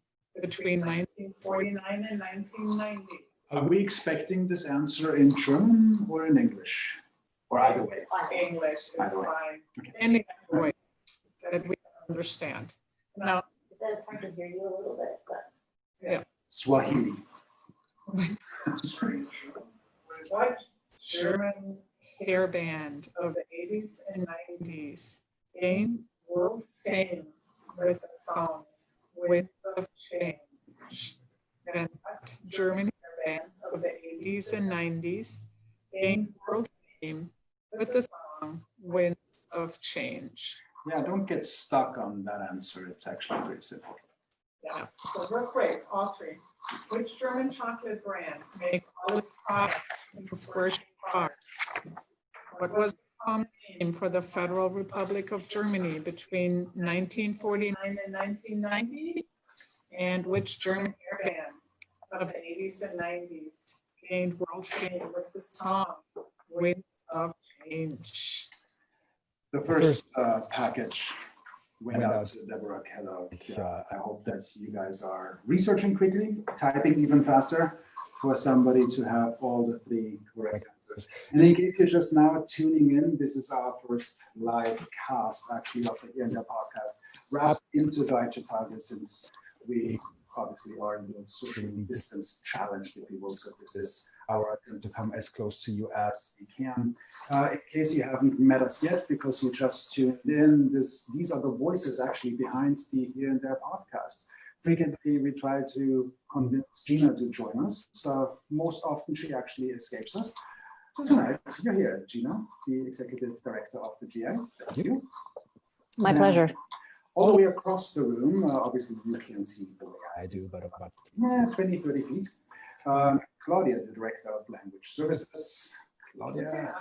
between 1949 and 1990? Are we expecting this answer in German or in English? Or either way? English is Either way. fine. Okay. Any other way that we understand. Now, It's hard to hear you a little bit, but. yeah. Swahili. What German hair band of the 80s and 90s gained world fame with the song Winds of Change? And what German hair band of the 80s and 90s gained world fame with the song Winds of Change? Yeah, don't get stuck on that answer. It's actually pretty simple. Yeah, so real quick, all 3. Which German chocolate brand makes all its products in square shaped bars? What was the common name for the Federal Republic of Germany between 1949 and 1990? And which German hair band of the 80s and 90s gained world fame with the song Winds of Change? The first package went out to Deborah Kellogg. I hope that you guys are researching quickly, typing even faster for somebody to have all the 3 correct answers. And in case you're just now tuning in, this is our first live cast actually of the Hier There podcast, wrapped into Deutsche Tage, since we obviously are in the socially distance challenge, if you will. So this is our attempt to come as close to you as we can. In case you haven't met us yet, because you just tuned in, these are the voices actually behind the Here There podcast. Frequently, we try to convince Jeana to join us. So most often, she actually escapes us. Tonight, you're here, Jeana, the executive director of the GA. Thank you. My pleasure. All the way across the room, obviously you can see the way I I do, but about 20, 30 feet. Claudia, the Director of Language Services. Claudia.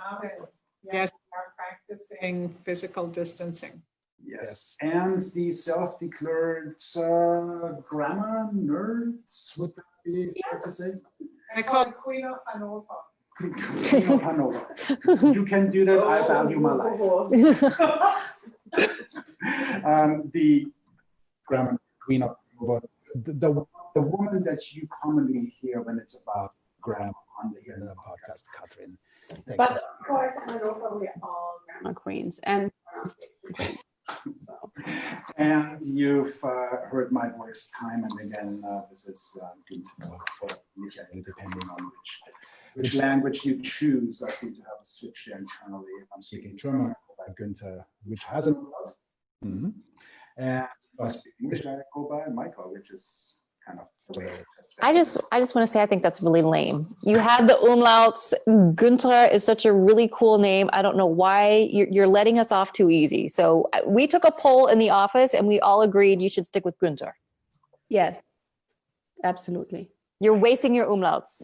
Yes, we are practicing physical distancing. Yes, and the self-declared grammar nerds, would that be fair to say? I call it Queen of Hanover. Queen of Hanover. You can do that, I value my life. The grammar Queen of Hanover, the woman that you commonly hear when it's about grammar on the Here There podcast, Katrin. Thanks. But of course, in Hanover, we're all grammar queens and And you've heard my voice time and again. This is Günther for Michael, depending on which language you choose. I seem to have a switch there internally. If I'm speaking German, I go by Günther, which has an and if I speak English, I go by Michael, which is kind of the way I just want to say I think that's really lame. You have the umlauts. Günther is such a really cool name. I don't know why you're letting us off too easy. So we took a poll in the office and we all agreed you should stick with Günther. yes, absolutely. You're wasting your umlauts.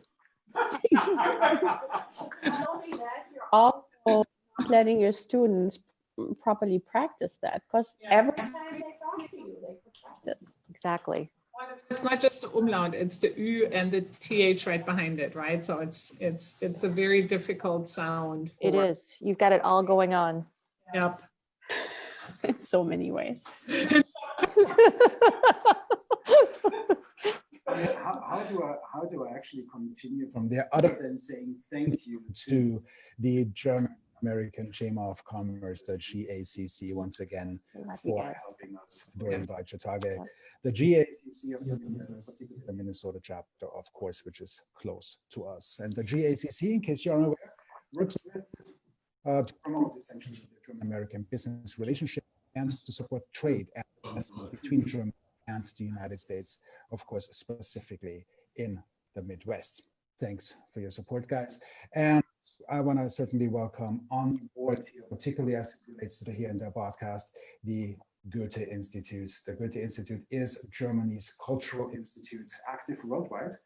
Also, not letting your students properly practice that, because every time they talk to you, they could practice. Exactly. It's not just the umlaut, it's the U and the TH right behind it, right? So it's a very difficult sound. It is. You've got it all going on. Yep. In so many ways. How do I actually continue from there other than saying thank you to the German-American Chamber of Commerce, the GACC, once again, for helping us during Deutsche Tage. The GACC of particularly the Minnesota chapter, of course, which is close to us. And the GACC, in case you're unaware, works with to promote essentially the German-American business relationship and to support trade and investment between Germany and the United States, of course, specifically in the Midwest. Thanks for your support, guys. And I want to certainly welcome on board here, particularly as it relates to the Here and There podcast, the Goethe Institute. The Goethe Institute is Germany's cultural institute, active worldwide,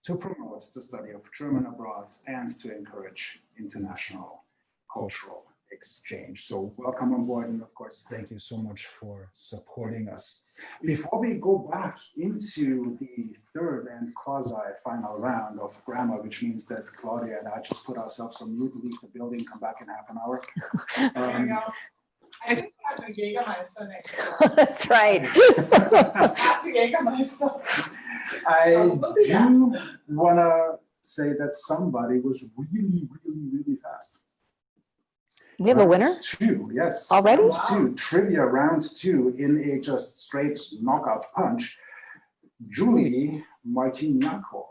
to promote the study of German abroad and to encourage international cultural exchange. So welcome on board, and of course, thank you so much for supporting us. Before we go back into the third and quasi-final round of grammar, which means that Claudia and I just put ourselves on mute, leave the building, come back in half an hour. There you go. I think I have a Jägermeister next door. That's right. That's a Jägermeister. I do want to say that somebody was really fast. We have a winner? Round two, yes. Already? Round two, trivia round two in a just straight knockout punch. Julie Martiniaco.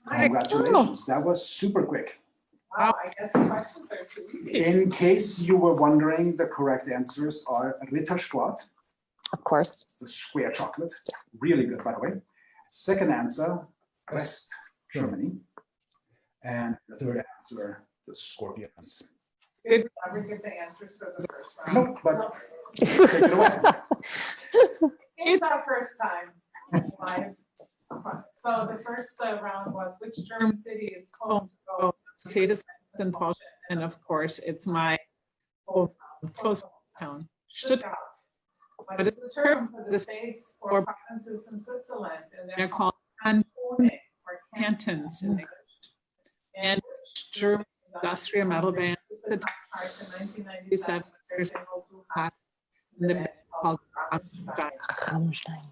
Congratulations. That was super quick. Wow, I guess the questions are too easy. In case you were wondering, the correct answers are Rittersport. Of course. It's the square chocolate. Really good, by the way. Second answer, West Germany. And the third answer, the Scorpions. Did we ever get the answers for the first round? Nope, but take it away. It's our first time live. So the first round was which German city is home to Mercedes and Porsche, and of course it's my close town, Stuttgart. What is the term for the states or provinces in Switzerland? And they're called cantone or cantons in English. And which German industrial metal band the top charts in 1997 there's a in the band called Rammstein.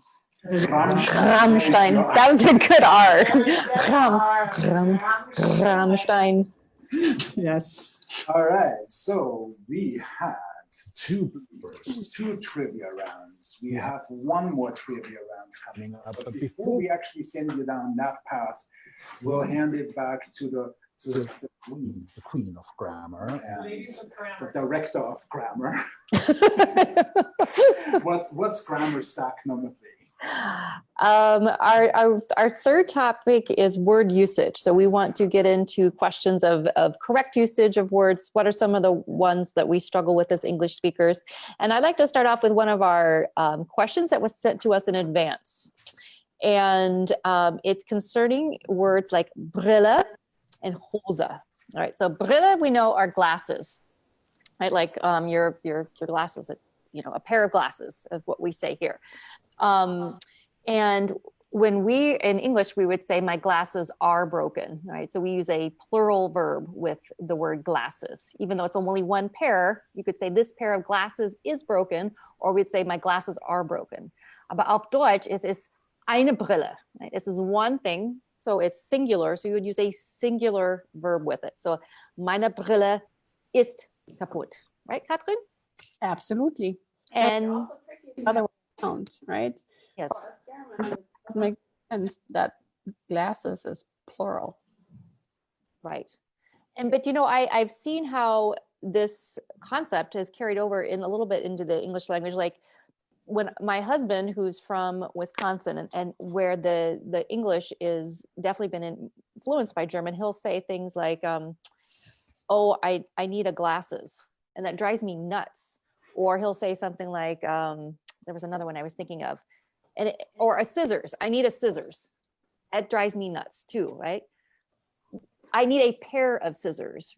Rammstein. That was a good R. Rammstein. Yes. All right, so we had two bloopers, two trivia rounds. We have one more trivia round coming up. But before we actually send you down that path, we'll hand it back to the queen of grammar and the director of grammar. What's grammar stack number 3? Our third topic is word usage. So we want to get into questions of correct usage of words. What are some of the ones that we struggle with as English speakers? And I'd like to start off with one of our questions that was sent to us in advance. And it's concerning words like Brille and Hose. All right, so Brille we know are glasses, right? Like your glasses, you know, a pair of glasses is what we say here. And when we, in English, we would say my glasses are broken, right? So we use a plural verb with the word glasses. Even though it's only one pair, you could say this pair of glasses is broken, or we'd say my glasses are broken. Aber auf Deutsch es ist eine Brille, right? This is one thing, so it's singular, so you would use a singular verb with it. So meine Brille ist kaputt, right, Katrin? Absolutely. And Other way around, right? yes. It doesn't make sense that glasses is plural. Right. And, but, you know, I've seen how this concept has carried over in a little bit into the English language. Like when my husband, who's from Wisconsin and where the English is definitely been influenced by German, he'll say things like, oh, I need a glasses. And that drives me nuts. Or he'll say something like, there was another one I was thinking of, or a scissors. I need a scissors. That drives me nuts too, right? I need a pair of scissors.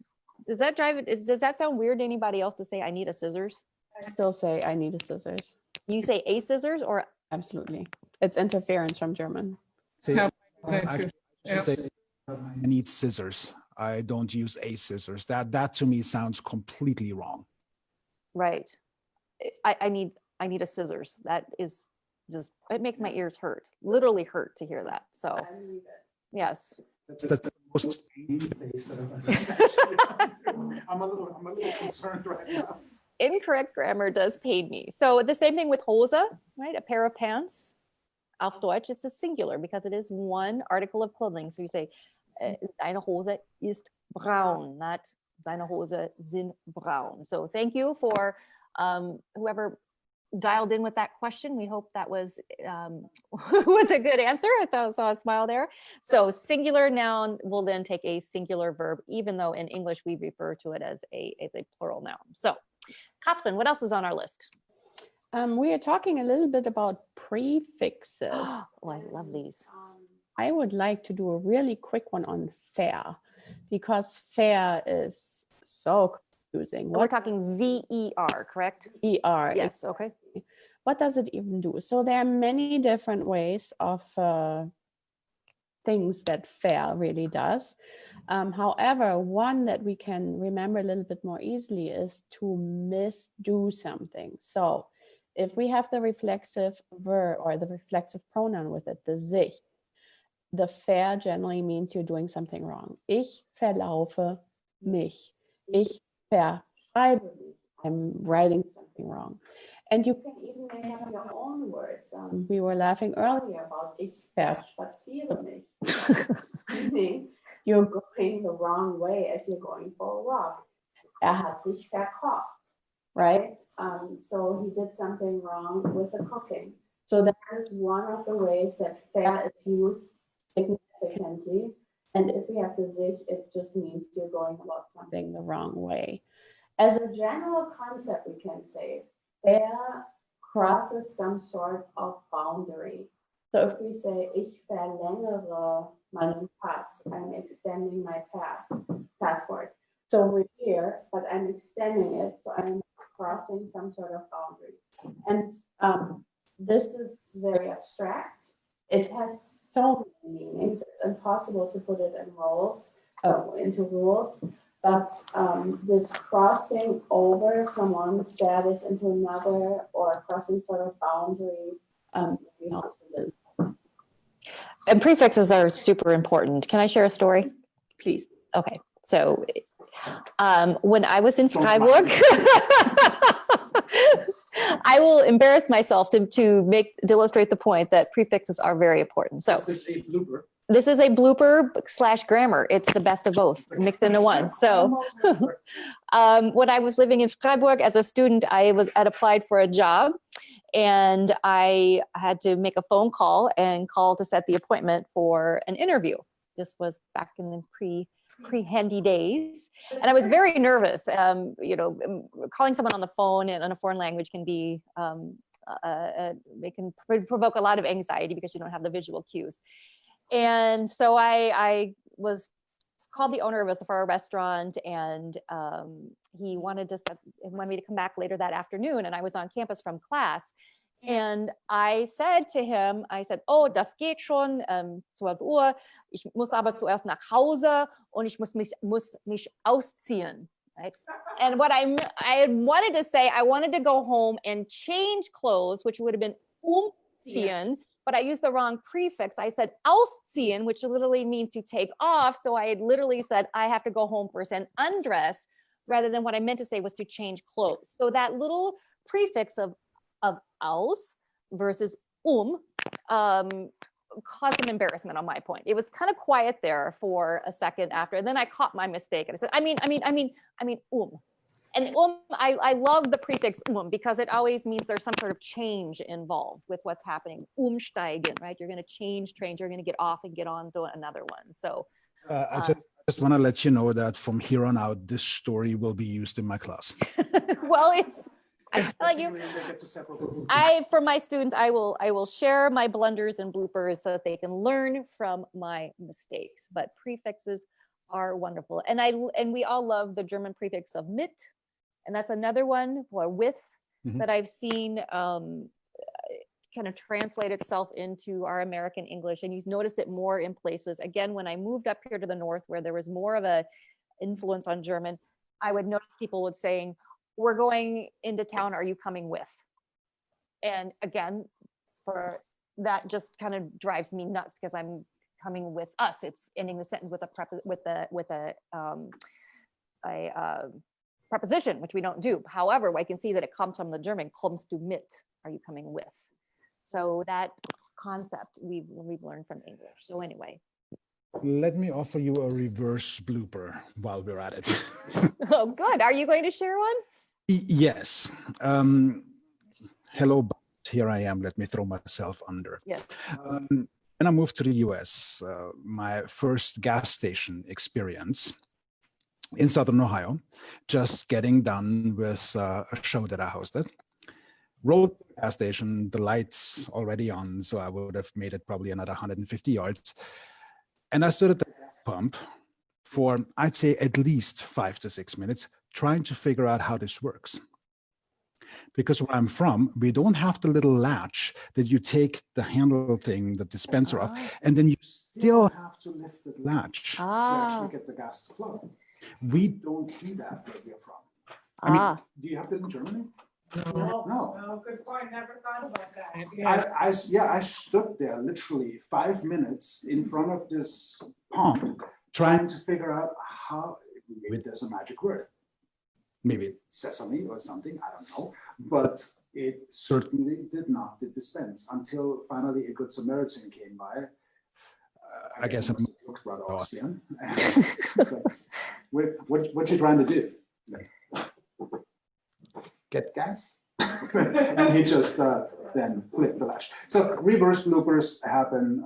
Does that sound weird to anybody else to say I need a scissors? I still say I need a scissors. You say a scissors or? Absolutely. It's interference from German. Yeah, I too. Yeah. say I need scissors. I don't use a scissors. That to me sounds completely wrong. Right. I need a scissors. That is just, it makes my ears hurt, literally hurt to hear that. So yes. That's the most pain-based that I've I'm a little concerned right now. Incorrect grammar does pain me. So the same thing with Hose, right? A pair of pants. Auf Deutsch, it's a singular because it is one article of clothing. So you say, deine Hose ist braun, not seine Hose sind braun. So thank you for whoever dialed in with that question. We hope that was was a good answer. I saw a smile there. So singular noun will then take a singular verb, even though in English we refer to it as a plural noun. So Katrin, what else is on our list? We are talking a little bit about prefixes. Oh, I love these. I would like to do a really quick one on fair, because fair is so confusing. We're talking V-E-R, correct? E-R. Yes, okay. What does it even do? So there are many different ways of things that fair really does. However, one that we can remember a little bit more easily is to misdo something. So if we have the reflexive verb or the reflexive pronoun with it, the sich, the fair generally means you're doing something wrong. Ich verlaufe mich. Ich verschreibe mich. I'm writing something wrong. And you can even make up your own words. We were laughing earlier about ich verspaziere mich. Meaning you're going the wrong way as you're going for a walk. Hat sich verkocht, right? So he did something wrong with the cooking. So that is one of the ways that fair is used significantly. And if we have the sich, it just means you're going about something the wrong way. As a general concept, we can say fair crosses some sort of boundary. So if we say, ich verlängere meinen Pass, I'm extending my passport. So we're here, but I'm extending it, so I'm crossing some sort of boundary. And this is very abstract. It has so many meanings. It's impossible to put it into rules. But this crossing over from one status into another, or crossing sort of boundary, we help with. And prefixes are super important. Can I share a story? Please. Okay, so when I was in Freiburg, I will embarrass myself to illustrate the point that prefixes are very important. So This is a blooper. this is a blooper / grammar. It's the best of both mixed into one. So when I was living in Freiburg as a student, I had applied for a job, and I had to make a phone call and call to set the appointment for an interview. This was back in the pre-handy days. And I was very nervous. You know, calling someone on the phone in a foreign language can be it can provoke a lot of anxiety because you don't have the visual cues. And so I was called the owner of a Sephora restaurant, and he wanted me to come back later that afternoon, and I was on campus from class. And I said to him, oh, das geht schon, 12 Uhr, ich muss aber zuerst nach Hause und ich muss mich ausziehen, right? And what I wanted to say, I wanted to go home and change clothes, which would have been umziehen, but I used the wrong prefix. I said ausziehen, which literally means to take off. So I had literally said, I have to go home first and undress, rather than what I meant to say was to change clothes. So that little prefix of aus versus caused some embarrassment on my point. It was kind of quiet there for a second after, and then I caught my mistake and I said, I mean. And I love the prefix because it always means there's some sort of change involved with what's happening. Umsteigen, right? You're going to change trains. You're going to get off and get on to another one. So I just want to let you know that from here on out, this story will be used in my class. Well, I'm telling you, for my students, I will share my blunders and bloopers so that they can learn from my mistakes. But prefixes are wonderful, and we all love the German prefix of mit, and that's another one for with that I've seen kind of translate itself into our American English, and you notice it more in places. Again, when I moved up here to the north, where there was more of a influence on German, I would notice people would saying, we're going into town, are you coming with? And again, for that just kind of drives me nuts because I'm coming with us. It's ending the sentence with a preposition, which we don't do. However, I can see that it comes from the German, kommst du mit, are you coming with? So that concept we've learned from English. So anyway. Let me offer you a reverse blooper while we're at it. Oh, good. Are you going to share one? Yes. Hello, here I am. Let me throw myself under. Yes. When I moved to the US, my first gas station experience in Southern Ohio, just getting done with a show that I hosted. Rolled to the gas station, the lights already on, so I would have made it probably another 150 yards. And I stood at the gas pump for, I'd say, at least 5 to 6 minutes, trying to figure out how this works. Because where I'm from, we don't have the little latch that you take the handle thing, the dispenser off, and then you still have to lift the latch to actually get the gas to flow. We don't do that where we're from. I mean, do you have that in Germany? No. No. Good point. Never thought about that. I stood there literally 5 minutes in front of this pump trying to figure out how, maybe there's a magic word. Maybe it's sesame or something, I don't know. But it certainly did not dispense until finally a good Samaritan came by. I guess I'm rather Austrian. So, what you trying to do? Get gas? And he just then flipped the latch. So reverse bloopers happen,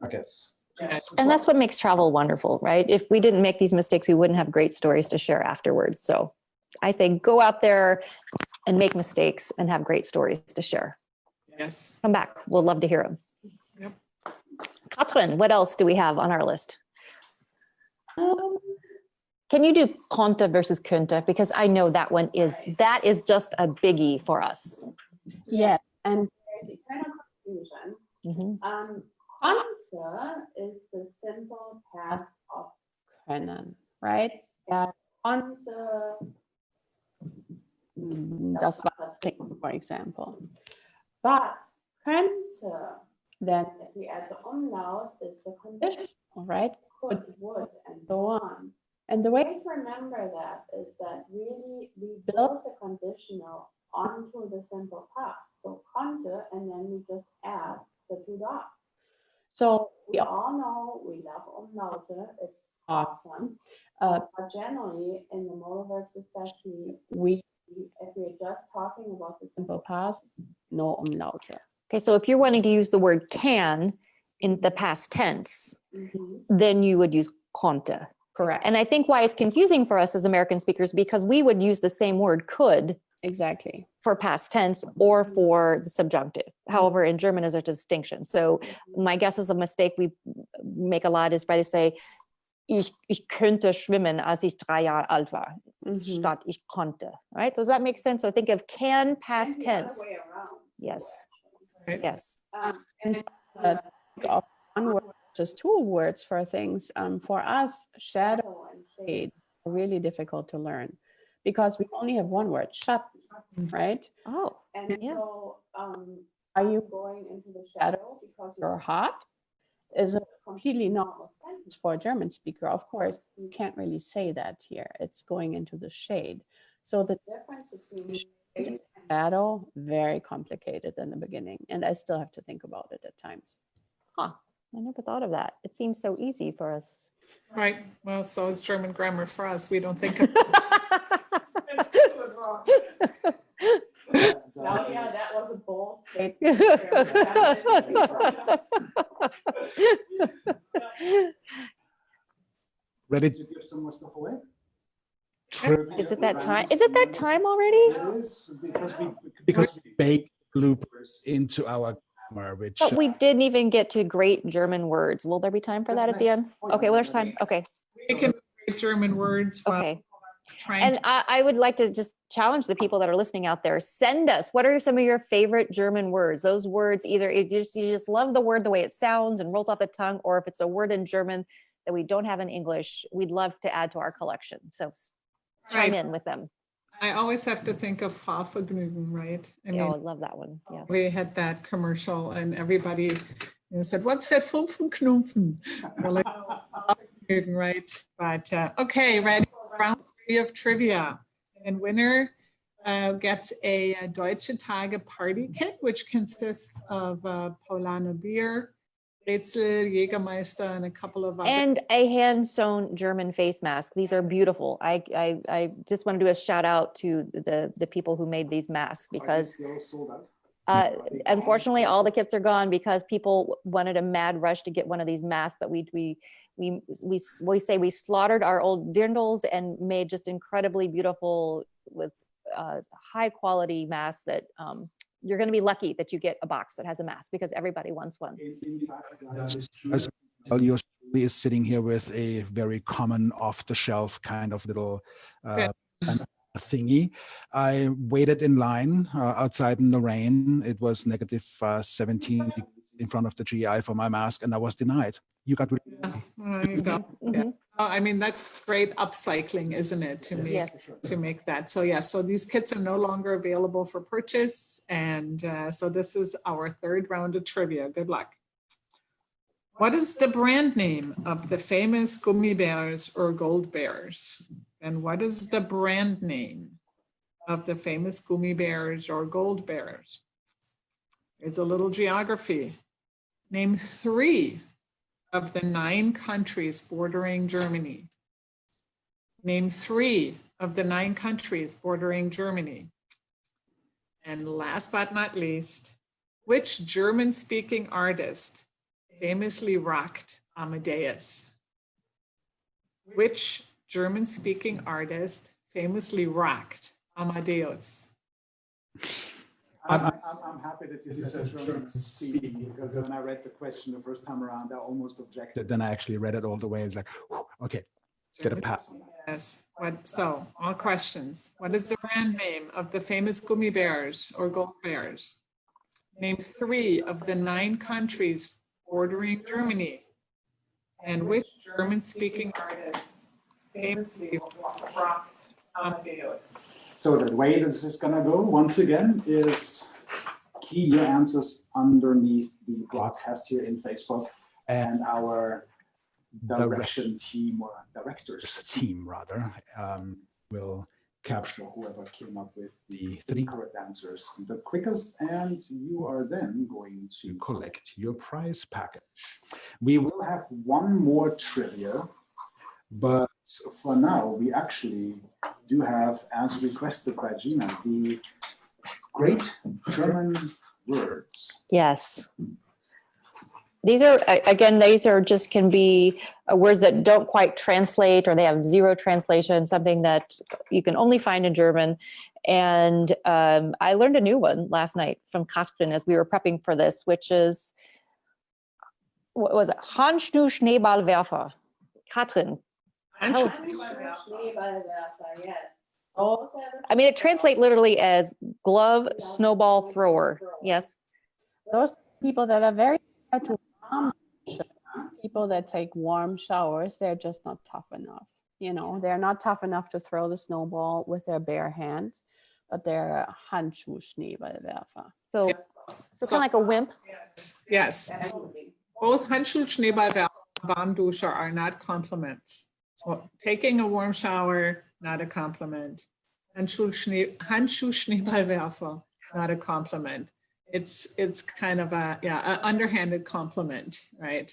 I guess. And that's what makes travel wonderful, right? If we didn't make these mistakes, we wouldn't have great stories to share afterwards. So I say go out there and make mistakes and have great stories to share. Yes. Come back. We'll love to hear them. Yep. Katrin, what else do we have on our list? Can you do konnte versus könnte? Because I know that one is, that is just a biggie for us. Yeah, and there's a kind of confusion. Konnte is the simple past of können, right? Yeah, konnte, das war for example. But könnte, then if we add the umlaut, is the conditional, right? Could, would, and so on. And the way to remember that is that really we build the conditional onto the simple past. So konnte, and then we just add the two dots. So we all know we love umlaute, it's awesome. But generally in the modal verbs especially, if we're just talking about the simple past, no umlaute. Okay, so if you're wanting to use the word can in the past tense, then you would use konnte. Correct. And I think why it's confusing for us as American speakers, because we would use the same word could Exactly. for past tense or for the subjunctive. However, in German is a distinction. So my guess is the mistake we make a lot is by to say, ich könnte schwimmen, als ich 3 Jahre alt war, statt ich konnte, right? Does that make sense? So think of can past tense. Yes, Right. yes. And of one word, just 2 words for things. For us, shadow and shade are really difficult to learn because we only have 1 word, shut, right? Oh, And yeah. so, are you going into the shadow because you're hot? Is a completely normal sentence for a German speaker. Of course, you can't really say that here. It's going into the shade. So the difference between shade and shadow, very complicated in the beginning. And I still have to think about it at times. Huh. I never thought of that. It seems so easy for us. Right. Well, so is German grammar for us. We don't think of Claudia, that was a bold statement. Ready to give some more stuff away? Is it that time? Is it that time already? It is because we bake bloopers into our grammar, which But we didn't even get to great German words. Will there be time for that That's at the next. end? Oh, yeah, Okay, well, there's time. that's Okay, we can create German words while okay. trying And to. I would like to just challenge the people that are listening out there. Send us, what are some of your favorite German words? Those words, either you just love the word the way it sounds and rolls off the tongue, or if it's a word in German that we don't have in English, we'd love to add to our collection. So chime in with them. I always have to think of Fahrvergnügen, right? I mean, Oh, I love that one. Yeah. we had that commercial and everybody said, what's that Fünfenknumpfen? We're like, "Oh, Fahrvergnügen," right? But okay, ready for round 3 of trivia. And winner gets a Deutsche Tage party kit, which consists of Paulaner beer, Brezel, Jägermeister, and a couple of other. And a hand-sewn German face mask. These are beautiful. I just want to do a shout out to the people who made these masks because unfortunately all the kits are gone because people wanted a mad rush to get one of these masks. But we say we slaughtered our old dirndls and made just incredibly beautiful with high quality masks that you're going to be lucky that you get a box that has a mask because everybody wants one. Your story is sitting here with a very common off-the-shelf kind of little thingy. I waited in line outside in the rain. It was negative 17 degrees in front of the GI for my mask, and I was denied. You got rid of it. There you go. Yeah. I mean, that's great upcycling, isn't it, to make that. So yeah, so these kits are no longer available for purchase. And so this is our 3rd round of trivia. Good luck. What is the brand name of the famous gummy bears or gold bears? And what is the brand name of the famous gummy bears or gold bears? It's a little geography. Name 3 of the 9 countries bordering Germany. Name 3 of the 9 countries bordering Germany. And last but not least, which German-speaking artist famously rocked Amadeus? Which German-speaking artist famously rocked Amadeus? I'm happy that this is a German speaking because when I read the question the first time around, I almost objected. Then I actually read it all the way. It's like, okay, get a pass on that. Yes. So all questions. What is the brand name of the famous gummy bears or gold bears? Name 3 of the 9 countries bordering Germany. And which German-speaking artist famously rocked Amadeus? So the way this is going to go, once again, is key your answers underneath the broadcast here in Facebook, and our direction team, or directors team rather, will capture whoever came up with the 3 correct answers the quickest, and you are then going to collect your prize package. We will have one more trivia, but for now, we actually do have, as requested by Jeana, the great German words. Yes. These are, again, these are just can be words that don't quite translate or they have zero translation, something that you can only find in German. And I learned a new one last night from Katrin as we were prepping for this, which is, what was it? Handschuh Schneeballwerfer. Katrin. Tell- I mean, it translates literally as glove snowball thrower. Yes. Those people that are very hard to warm, people that take warm showers, they're just not tough enough. You know, they're not tough enough to throw the snowball with their bare hand, but they're Handschuh-Schneeballwerfer. So kind of like a wimp. Yes. Both Handschuh, Schneeballwerfer, Warmduscher are not compliments. So taking a warm shower, not a compliment. Handschuh, Schneeballwerfer, not a compliment. It's kind of an underhanded compliment, right?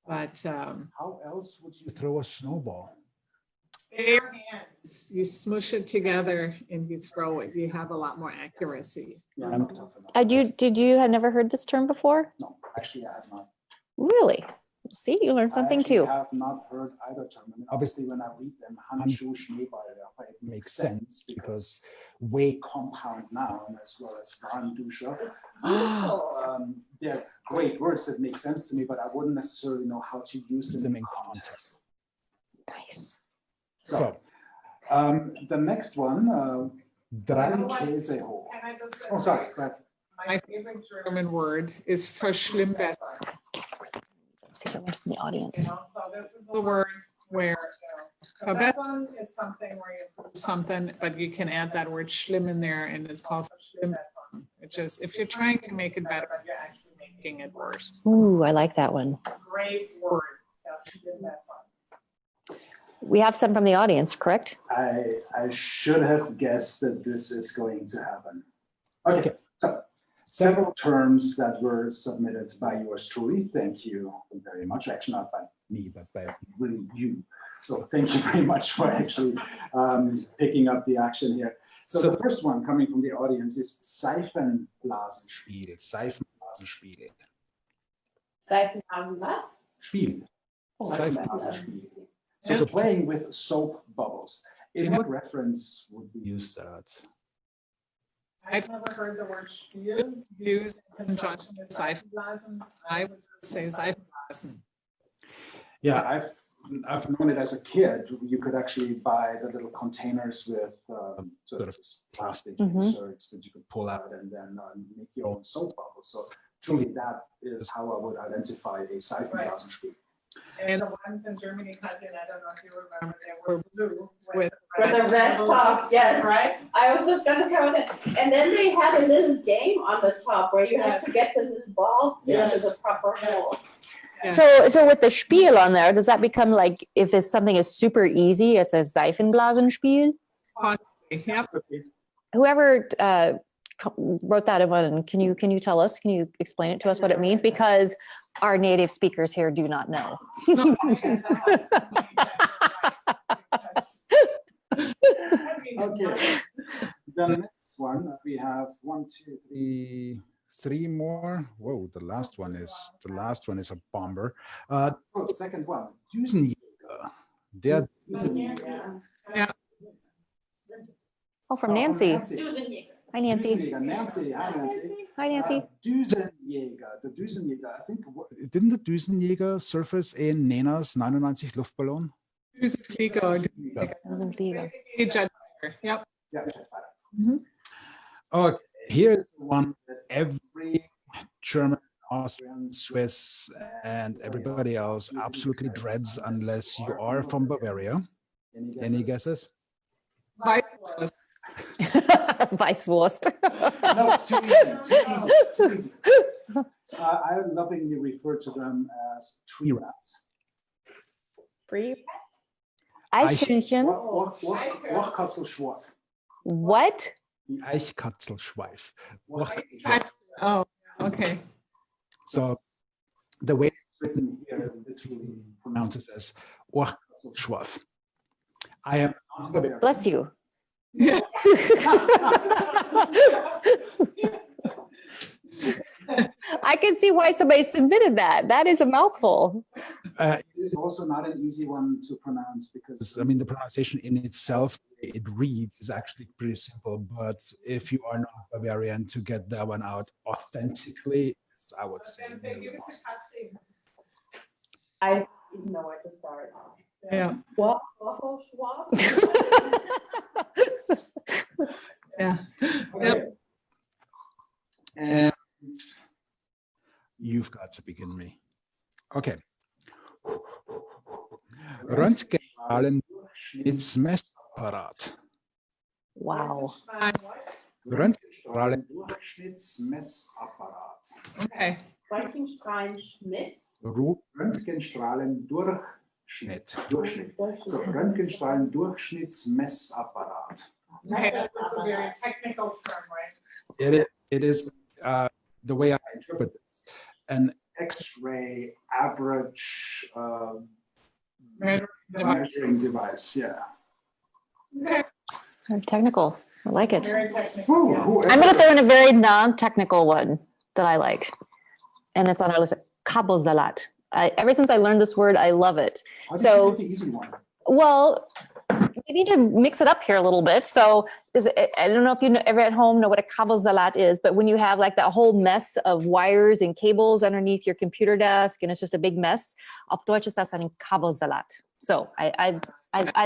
But How else would you throw a snowball? bare hands, you smush it together and you throw it. You have a lot more accuracy. Yeah, I'm not tough enough. Did you have never heard this term before? No, actually, I have not. Really? See, you learned something I too. have not heard either term. I mean, obviously, when I read them, Handschuh, Schneeballwerfer, it makes sense because way compound noun as well as Warmduscher. They're great words that make sense to me, but I wouldn't necessarily know how to use them in context. Nice. So, the next one, Drei Käsehoch. Can I just say, Oh, sorry, go ahead. my favorite German word is verschlimmbessern. From the audience. You know, so this is a word where verbessern is something where you improve something, but you can add that word schlimm in there, and it's called verschlimmbessern, which is if you're trying to make it better, but you're actually making it worse. Ooh, I like that one. Great word, verschlimmbessern. We have some from the audience, correct? I should have guessed that this is going to happen. Okay, so several terms that were submitted by yours truly. Thank you very much. Actually, not by me, but by really you. So thank you very much for actually picking up the action here. So the first one coming from the audience is Seifenblasenspiel. Seifenblasenspiel. Seifenblasen was? Spiel. Seifenblasenspiel. So playing with soap bubbles. In what reference would we use that? I've never heard the word Spiel used in conjunction with Seifenblasen. I would just say Seifenblasen. Yeah, I've known it as a kid. You could actually buy the little containers with sort of plastic inserts that you could pull out and then make your own soap bubbles. So truly, that is how I would identify a Seifenblasenspiel. And the ones in Germany, Katrin, I don't know if you remember, they were blue with the red tops, yes. Right? I was just gonna cover that. And then they had a little game on the top where you had to get the little balls into the proper hole. Yeah. So with the Spiel on there, does that become like if it's something is super easy, it's a Seifenblasenspiel? Possibly, yep. Whoever wrote that one, can you tell us? Can you explain it to us what it means? Because our native speakers here do not know. Okay. The next one we have 1, 2, 3 more. Whoa, the last one is a bomber. Second one, Düsenjäger. Der Düsenjäger. Yeah. Oh, from Nancy. Hi, Nancy. Nancy. Hi, Nancy. Hi, Nancy. Düsenjäger. The Düsenjäger. I think. Didn't the Düsenjäger surface in Nena's 99 Luftballon? Düsenflieger. Düsenflieger. Yep. Yeah. Oh, here's one that every German, Austrian, Swiss, and everybody else absolutely dreads unless you are from Bavaria. Any guesses? Weisswurst. No, too easy. I lovingly refer to them as tree rats. Free. Eichhörnchen. Hochkatzelschwarf. What? Die Eichkatzelschweif. Oh, okay. So the way it's written here literally pronounces as Hochkatzelschweif. I am not Bavarian. Bless you. I can see why somebody submitted that. That is a mouthful. It is also not an easy one to pronounce because I mean, the pronunciation in itself, it reads is actually pretty simple. But if you are not Bavarian, to get that one out authentically, I would say. Nearly impossible. I even know where to start. Yeah. Waffle Schwab? Yeah. Okay. And You've got to begin me. Okay. Röntgenstrahlendurchschnittsmessapparat. Wow. Röntgenstrahlendurchschnittsmessapparat. Okay. Röntgenstrahlen-Schmidt. Röntgenstrahlendurchschnitt. So, Röntgenstrahlendurchschnittsmessapparat. Okay, that's a very technical term, right? It is the way I interpret this. An X-ray average Measuring measuring device. Yeah. Okay, Very technical. I like it. very technical. Yeah. Whoever- I'm going to throw in a very non-technical one that I like. And it's on our list. Kabelsalat. Ever since I learned this word, I love it. How did So- you get the easy one? Well, we need to mix it up here a little bit. So I don't know if you ever at home know what a kabelsalat is, but when you have like that whole mess of wires and cables underneath your computer desk and it's just a big mess, auf Deutsch ist das ein Kabelsalat. So I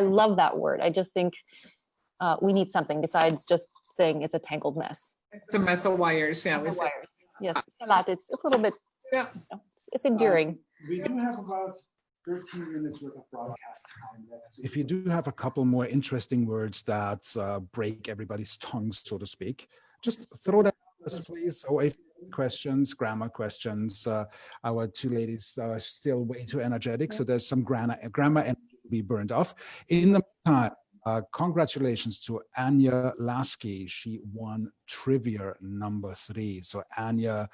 love that word. I just think we need something besides just saying it's a tangled mess. It's a mess of wires, yeah. we Of said. wires. Yes, salat. It's a little bit. Yeah. It's endearing. We do have about 13 minutes worth of broadcast time left. If you do have a couple more interesting words that break everybody's tongues, so to speak, just throw that at us, please. Or if you have questions, grammar questions, our two ladies are still way too energetic, so there's some grammar energy to be burned off. In the meantime, congratulations to Anya Lasky. She won trivia number 3. So Anya,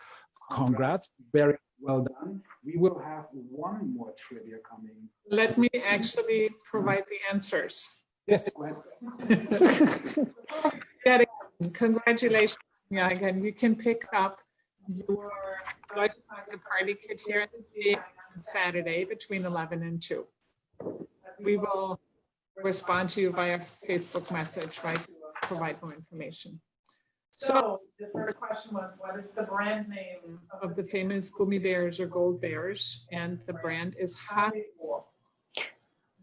congrats. Very well done. We will have one more trivia coming. Let me actually provide the answers. Yes, go ahead. Yeah, congratulations. Yeah, again, you can pick up your Deutsche Tage party kit here at the GA on Saturday between 11 and 2. We will respond to you via Facebook message, right, to provide more information. So the first question was, what is the brand name of the famous gummy bears or gold bears? And the brand is Haribo.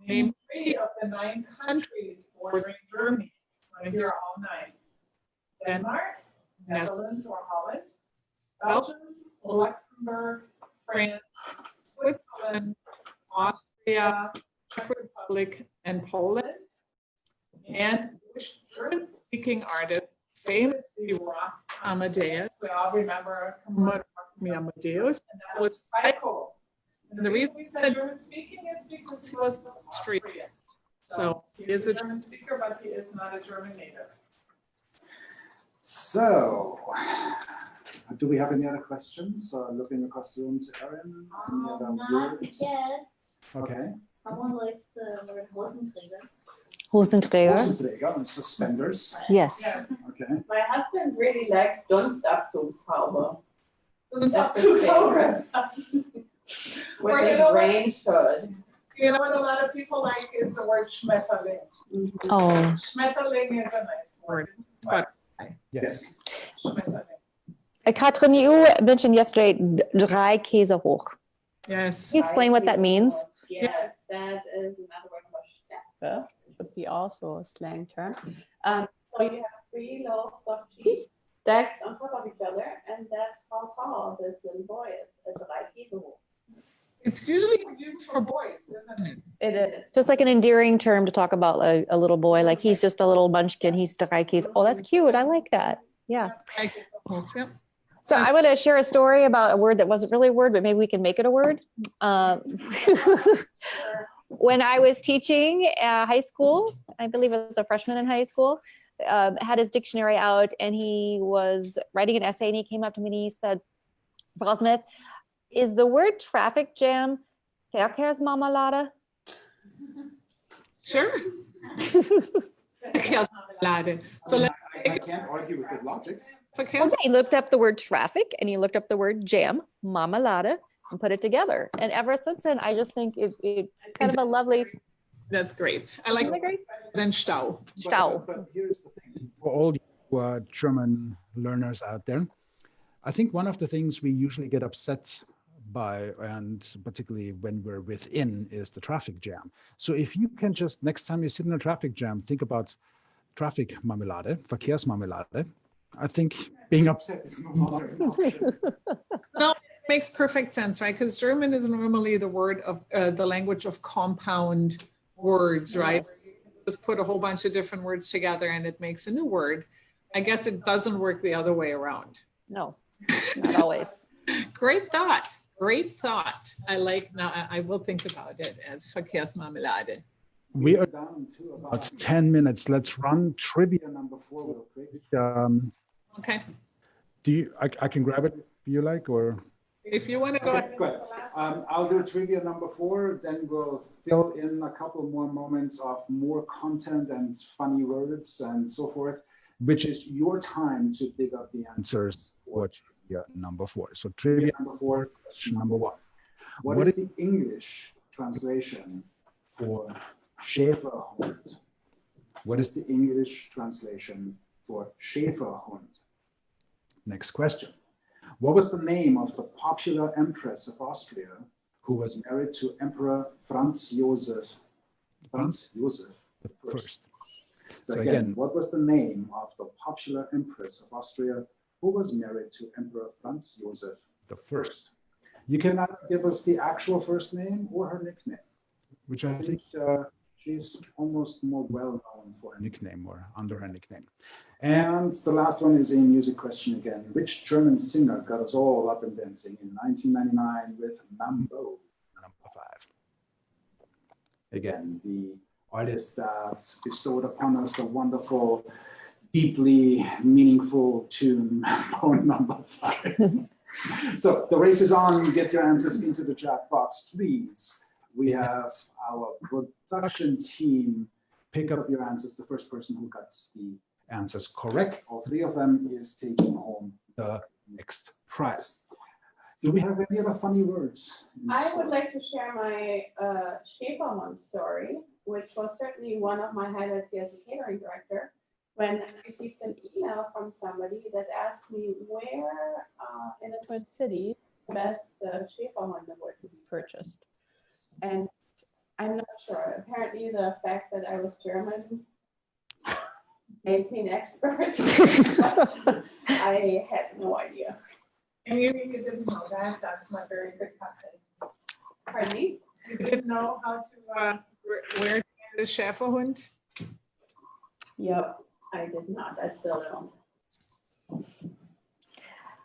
Name 3 of the 9 countries bordering Germany. Want to hear all 9? Denmark, Netherlands or Holland, Belgium, Luxembourg, France, Switzerland, Austria, Czech Republic, and Poland. And which German-speaking artist famously rocked Amadeus? We all remember Amadeus, and that was Psycho. And the reason he said German-speaking is because he was Austrian. So he is a German speaker, but he is not a German native. So, do we have any other questions? Looking across the room to Erin. Any other Not words? yet. Okay. Someone likes the word Hosenträger. Hosenträger. Hosenträger and suspenders. Yes. Yes. Okay. My husband really likes Dunstabzugshaube. Dunstabzugshaube. With his rain hood. You know what a lot of people like is the word Schmetterling. Oh, Schmetterling is a nice word. But Yes. Schmetterling. Katrin, you mentioned yesterday drei Käse hoch. Yes. Can you explain what that means? Yes, that is another word for Steppe. Should be also a slang term. So you have 3 loaves of cheese stacked on top of each other, and that's how tall this little boy is. A drei Käse hoch. It's usually used for boys, isn't it? It is. Just like an endearing term to talk about a little boy, like he's just a little munchkin. He's drei Käse. Oh, that's cute. I like that. Yeah. Yep. So I want to share a story about a word that wasn't really a word, but maybe we can make it a word. When I was teaching high school, I believe I was a freshman in high school, had his dictionary out and he was writing an essay and he came up to me and he said, Frau Smith, is the word traffic jam Verkehrsmarmelade? Sure. So let's I can't argue with the logic. Okay. Okay, he looked up the word traffic and he looked up the word jam, marmalade, and put it together. And ever since then, I just think it's kind of a lovely. That's great. I like Isn't that great? than Stau. Stau. But here's the thing, for all you German learners out there, I think one of the things we usually get upset by, and particularly when we're within, is the traffic jam. So if you can just, next time you sit in a traffic jam, think about traffic Marmelade, Verkehrsmarmelade. I think being upset is no longer an option. No, it makes perfect sense, right? Because German is normally the word of the language of compound words, right? Yes. Just put a whole bunch of different words together and it makes a new word. I guess it doesn't work the other way around. No, not always. Great thought. Great thought. I like, now I will think about it as Verkehrsmarmelade. We are down to about 10 minutes. Let's run trivia number 4 real quick. Okay. Do you, I can grab it if you like, or? If you want to go Okay, ahead. good. I'll do trivia number 4, then we'll fill in a couple more moments of more content and funny words and so forth, which is your time to dig up the answers for trivia number 4. So trivia number 4, question number 1. What is the English translation for Schäferhund? What is the English translation for Schäferhund? Next question. What was the name of the popular Empress of Austria who was married to Emperor Franz Joseph? Franz Joseph the First. So again, what was the name of the popular Empress of Austria who was married to Emperor Franz Joseph the First? You can either give us the actual first name or her nickname, which I think she's almost more well known for her nickname or under her nickname. And the last one is a music question again. Which German singer got us all up and dancing in 1999 with Mambo, number 5? Again, the artist that bestowed upon us the wonderful, deeply meaningful tune, Mambo, number 5. So the race is on. Get your answers into the chat box, please. We have our production team pick up your answers. The first person who got the answers correct, all 3 of them, is taking home the next prize. Do we have any other funny words? I would like to share my Schäferhund story, which was certainly one of my highlights as a catering director, when I received an email from somebody that asked me where in the Twin Cities the best Schäferhunde were to be purchased. And I'm not sure. Apparently the fact that I was German made me an expert, but I had no idea. And you didn't know that. That's not very good content. Pardon me? You didn't know how to where the Schäferhund? Yep, I did not. I still don't.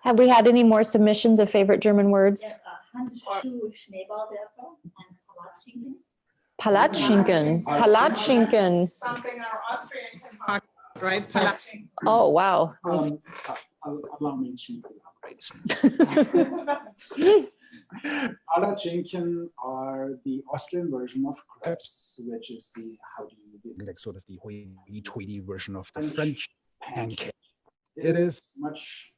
Have we had any more submissions of favorite German words? Yes, Handschuh, Schneeballwerfer, and Palatschinken. Palatschinken. Palatschinken. Something our Austrian can talk about, right? Palatschinken. Oh, wow. Allow me to elaborate. Palatschinken are the Austrian version of crepes, which is the, how do you, Like sort of the hoity-toity version of the French pancake. It is much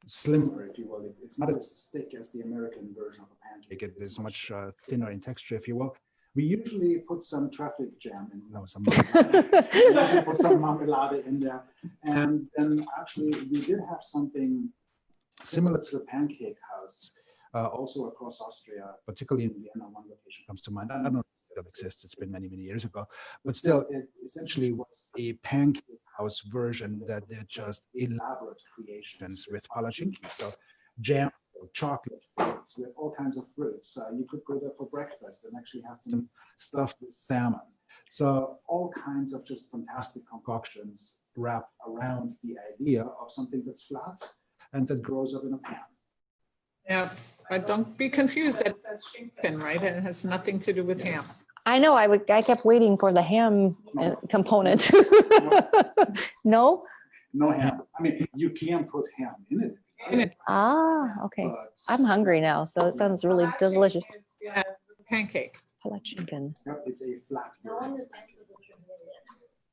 slimmer, if you will. It's not as thick as the American version of a pancake. It is much thinner in texture, if you will. We usually put some traffic jam in, no, some marmalade. We usually put some marmalade in there. And then actually we did have something similar to the pancake house, also across Austria, particularly in Vienna. One location comes to mind. I don't know if it still exists. It's been many, many years ago. But still, it essentially was a pancake house version that did just elaborate creations with palatschinken. So jam, chocolate, fruits, with all kinds of fruits. You could go there for breakfast and actually have them stuffed with salmon. So all kinds of just fantastic concoctions wrapped around the idea of something that's flat and that grows up in a pan. Yeah, but don't be confused. That says Schinken, right? It has nothing to do with ham. I know. I kept waiting for the ham component. No? No ham. I mean, you can put ham in it. Ah, okay. I'm hungry now, so it sounds really delicious. Yeah, pancake. Palatschinken. Yep, it's a flat No version. one has answered the trivia yet.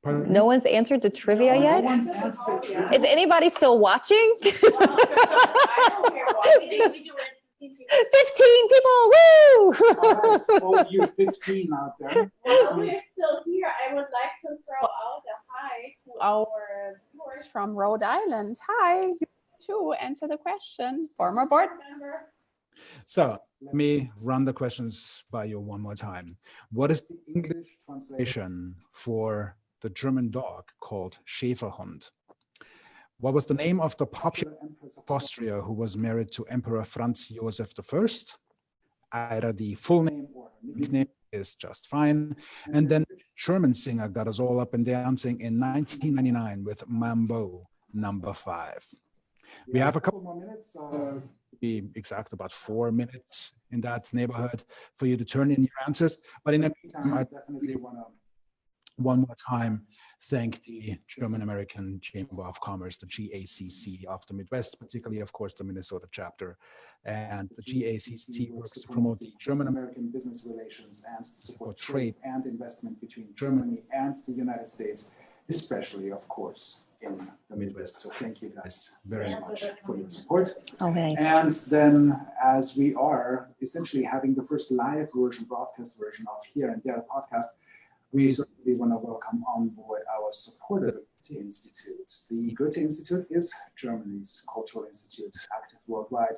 Pardon? No one's answered the trivia No yet? one's answered the trivia. Is anybody still watching? I don't hear watching. We do it. 15 people, woo! All right, all you 15 out there. While we're still here, I would like to throw out a hi to our viewers From Rhode Island. Hi, you too. Answer the question. Former board member. So let me run the questions by you one more time. What is the English translation for the German dog called Schäferhund? What was the name of the popular Empress of Austria who was married to Emperor Franz Joseph I? Either the full name or her nickname is just fine. And then which German singer got us all up and dancing in 1999 with Mambo No. 5? We have a couple more minutes, to be exact, about 4 minutes in that neighborhood for you to turn in your answers. But in the meantime, I definitely want to one more time thank the German-American Chamber of Commerce, the GACC of the Midwest, particularly, of course, the Minnesota chapter. And the GACC works to promote the German-American business relations and to support trade and investment between Germany and the United States, especially, of course, in the Midwest. So thank you guys very much for your support. Oh, nice. And then, as we are essentially having the first live version, broadcast version of Here There podcast, we certainly want to welcome on board our supporter, the Goethe Institute. The Goethe Institute is Germany's cultural institute, active worldwide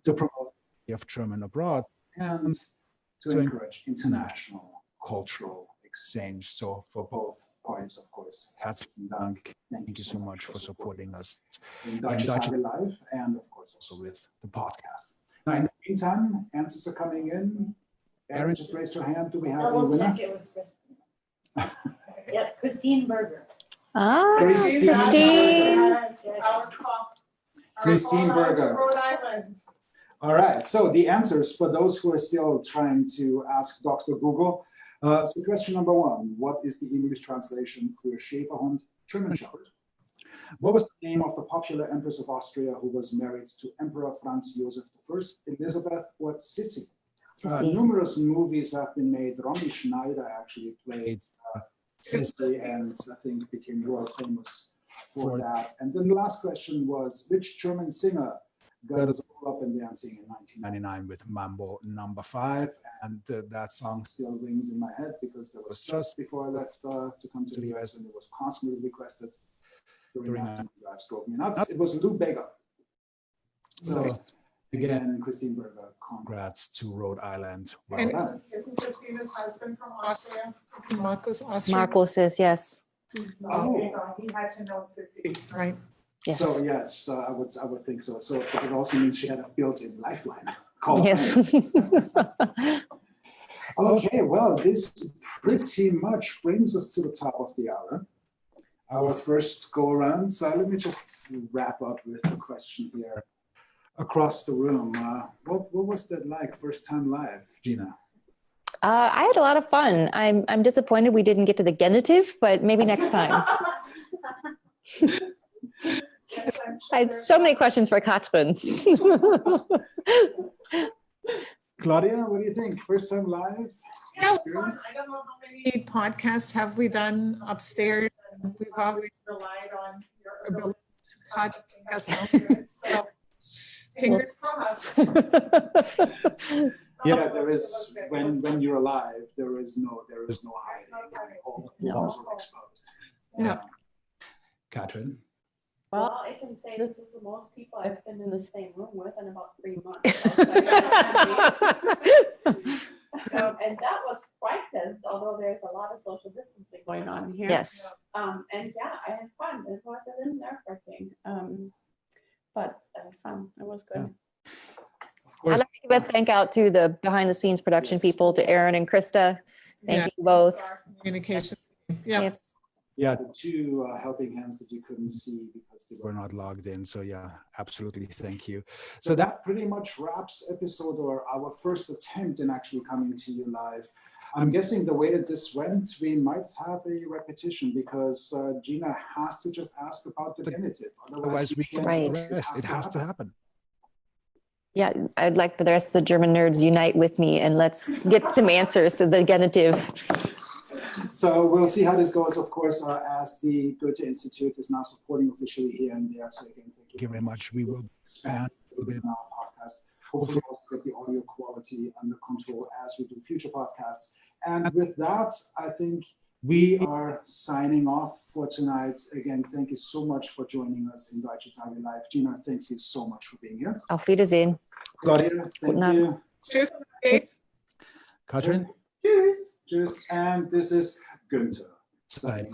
to promote the of German abroad and to encourage international cultural exchange. So for both parties, of course, herzlichen Dank. Thank you so much for supporting us in Deutsche Tage Live and, of course, also with the podcast. Now, in the meantime, answers are coming in. Erin, just raise your hand. Do we have a Double winner? check it with Christine. Yep, Christine Berger. Ah, Christine. Christine. Our call. Christine Berger. Rhode Island. All right, so the answers for those who are still trying to ask Dr. Google. So question number 1, what is the English translation for Schäferhund, German Shepherd? What was the name of the popular Empress of Austria who was married to Emperor Franz Joseph I, Elizabeth or Sissi? Numerous movies have been made. Romy Schneider actually played Sissi and I think became world famous for that. And then the last question was, which German singer got us all up and dancing in 1999 with Mambo No. 5? And that song still rings in my head because that was just before I left to come to the US, and it was constantly requested during that time. You guys drove me nuts. It was Lou Bega. So again, Christine Berger, congrats to Rhode Island. Well And done. isn't Christina's husband from Austria? Isn't Marcus Austria? Marcos is, yes. So he had to know Sissy, right? Yes. So yes, I would think so. So it also means she had a built-in lifeline. Call Yes. Okay, well, this pretty much brings us to the top of the hour. Our first go around. So let me just wrap up with a question here across the room. What was that like first time live, Jeana? I had a lot of fun. I'm disappointed we didn't get to the genitive, but maybe next time. I had so many questions for Katrin. Claudia, what do you think? First time live experience? I don't know how many podcasts have we done upstairs, and we've always relied on your ability to cut us out. So fingers crossed. Yeah, there is when you're alive, there is no hiding. All the flaws are exposed. Yeah. Katrin? Well, I can say this is the most people I've been in the same room with in about 3 months. And that was quite tense, although there's a lot of social distancing going on here. Yes. And yeah, I had fun. It was a little nerve-wracking, but I had fun. It was good. I'd like to give a thank out to the behind the scenes production people, to Aaron and Krista. Thank you both. Communication. Yes. Yeah. Yes. Yeah, the two helping hands that you couldn't see because they were not logged in. So yeah, absolutely. Thank you. So that pretty much wraps episode or our first attempt in actually coming to you live. I'm guessing the way that this went, we might have a repetition because Jeana has to just ask about the genitive. Otherwise, we can't Right. rest. It has to happen. Yeah, I'd like for the rest of the German nerds unite with me and let's get some answers to the genitive. So we'll see how this goes, of course, as the Goethe Institute is now supporting officially here and there. So again, Thank you very much. We will expand a little bit in our podcast. Hopefully also get the audio quality under control as we do future podcasts. And with that, I think we are signing off for tonight. Again, thank you so much for joining us in Deutsche Tage Live. Jeana, thank you so much for being here. Auf Wiedersehen. Claudia, thank you. Tschüss. Tschüss. Katrin. Tschüss. Cheers. And this is Günther. Signing.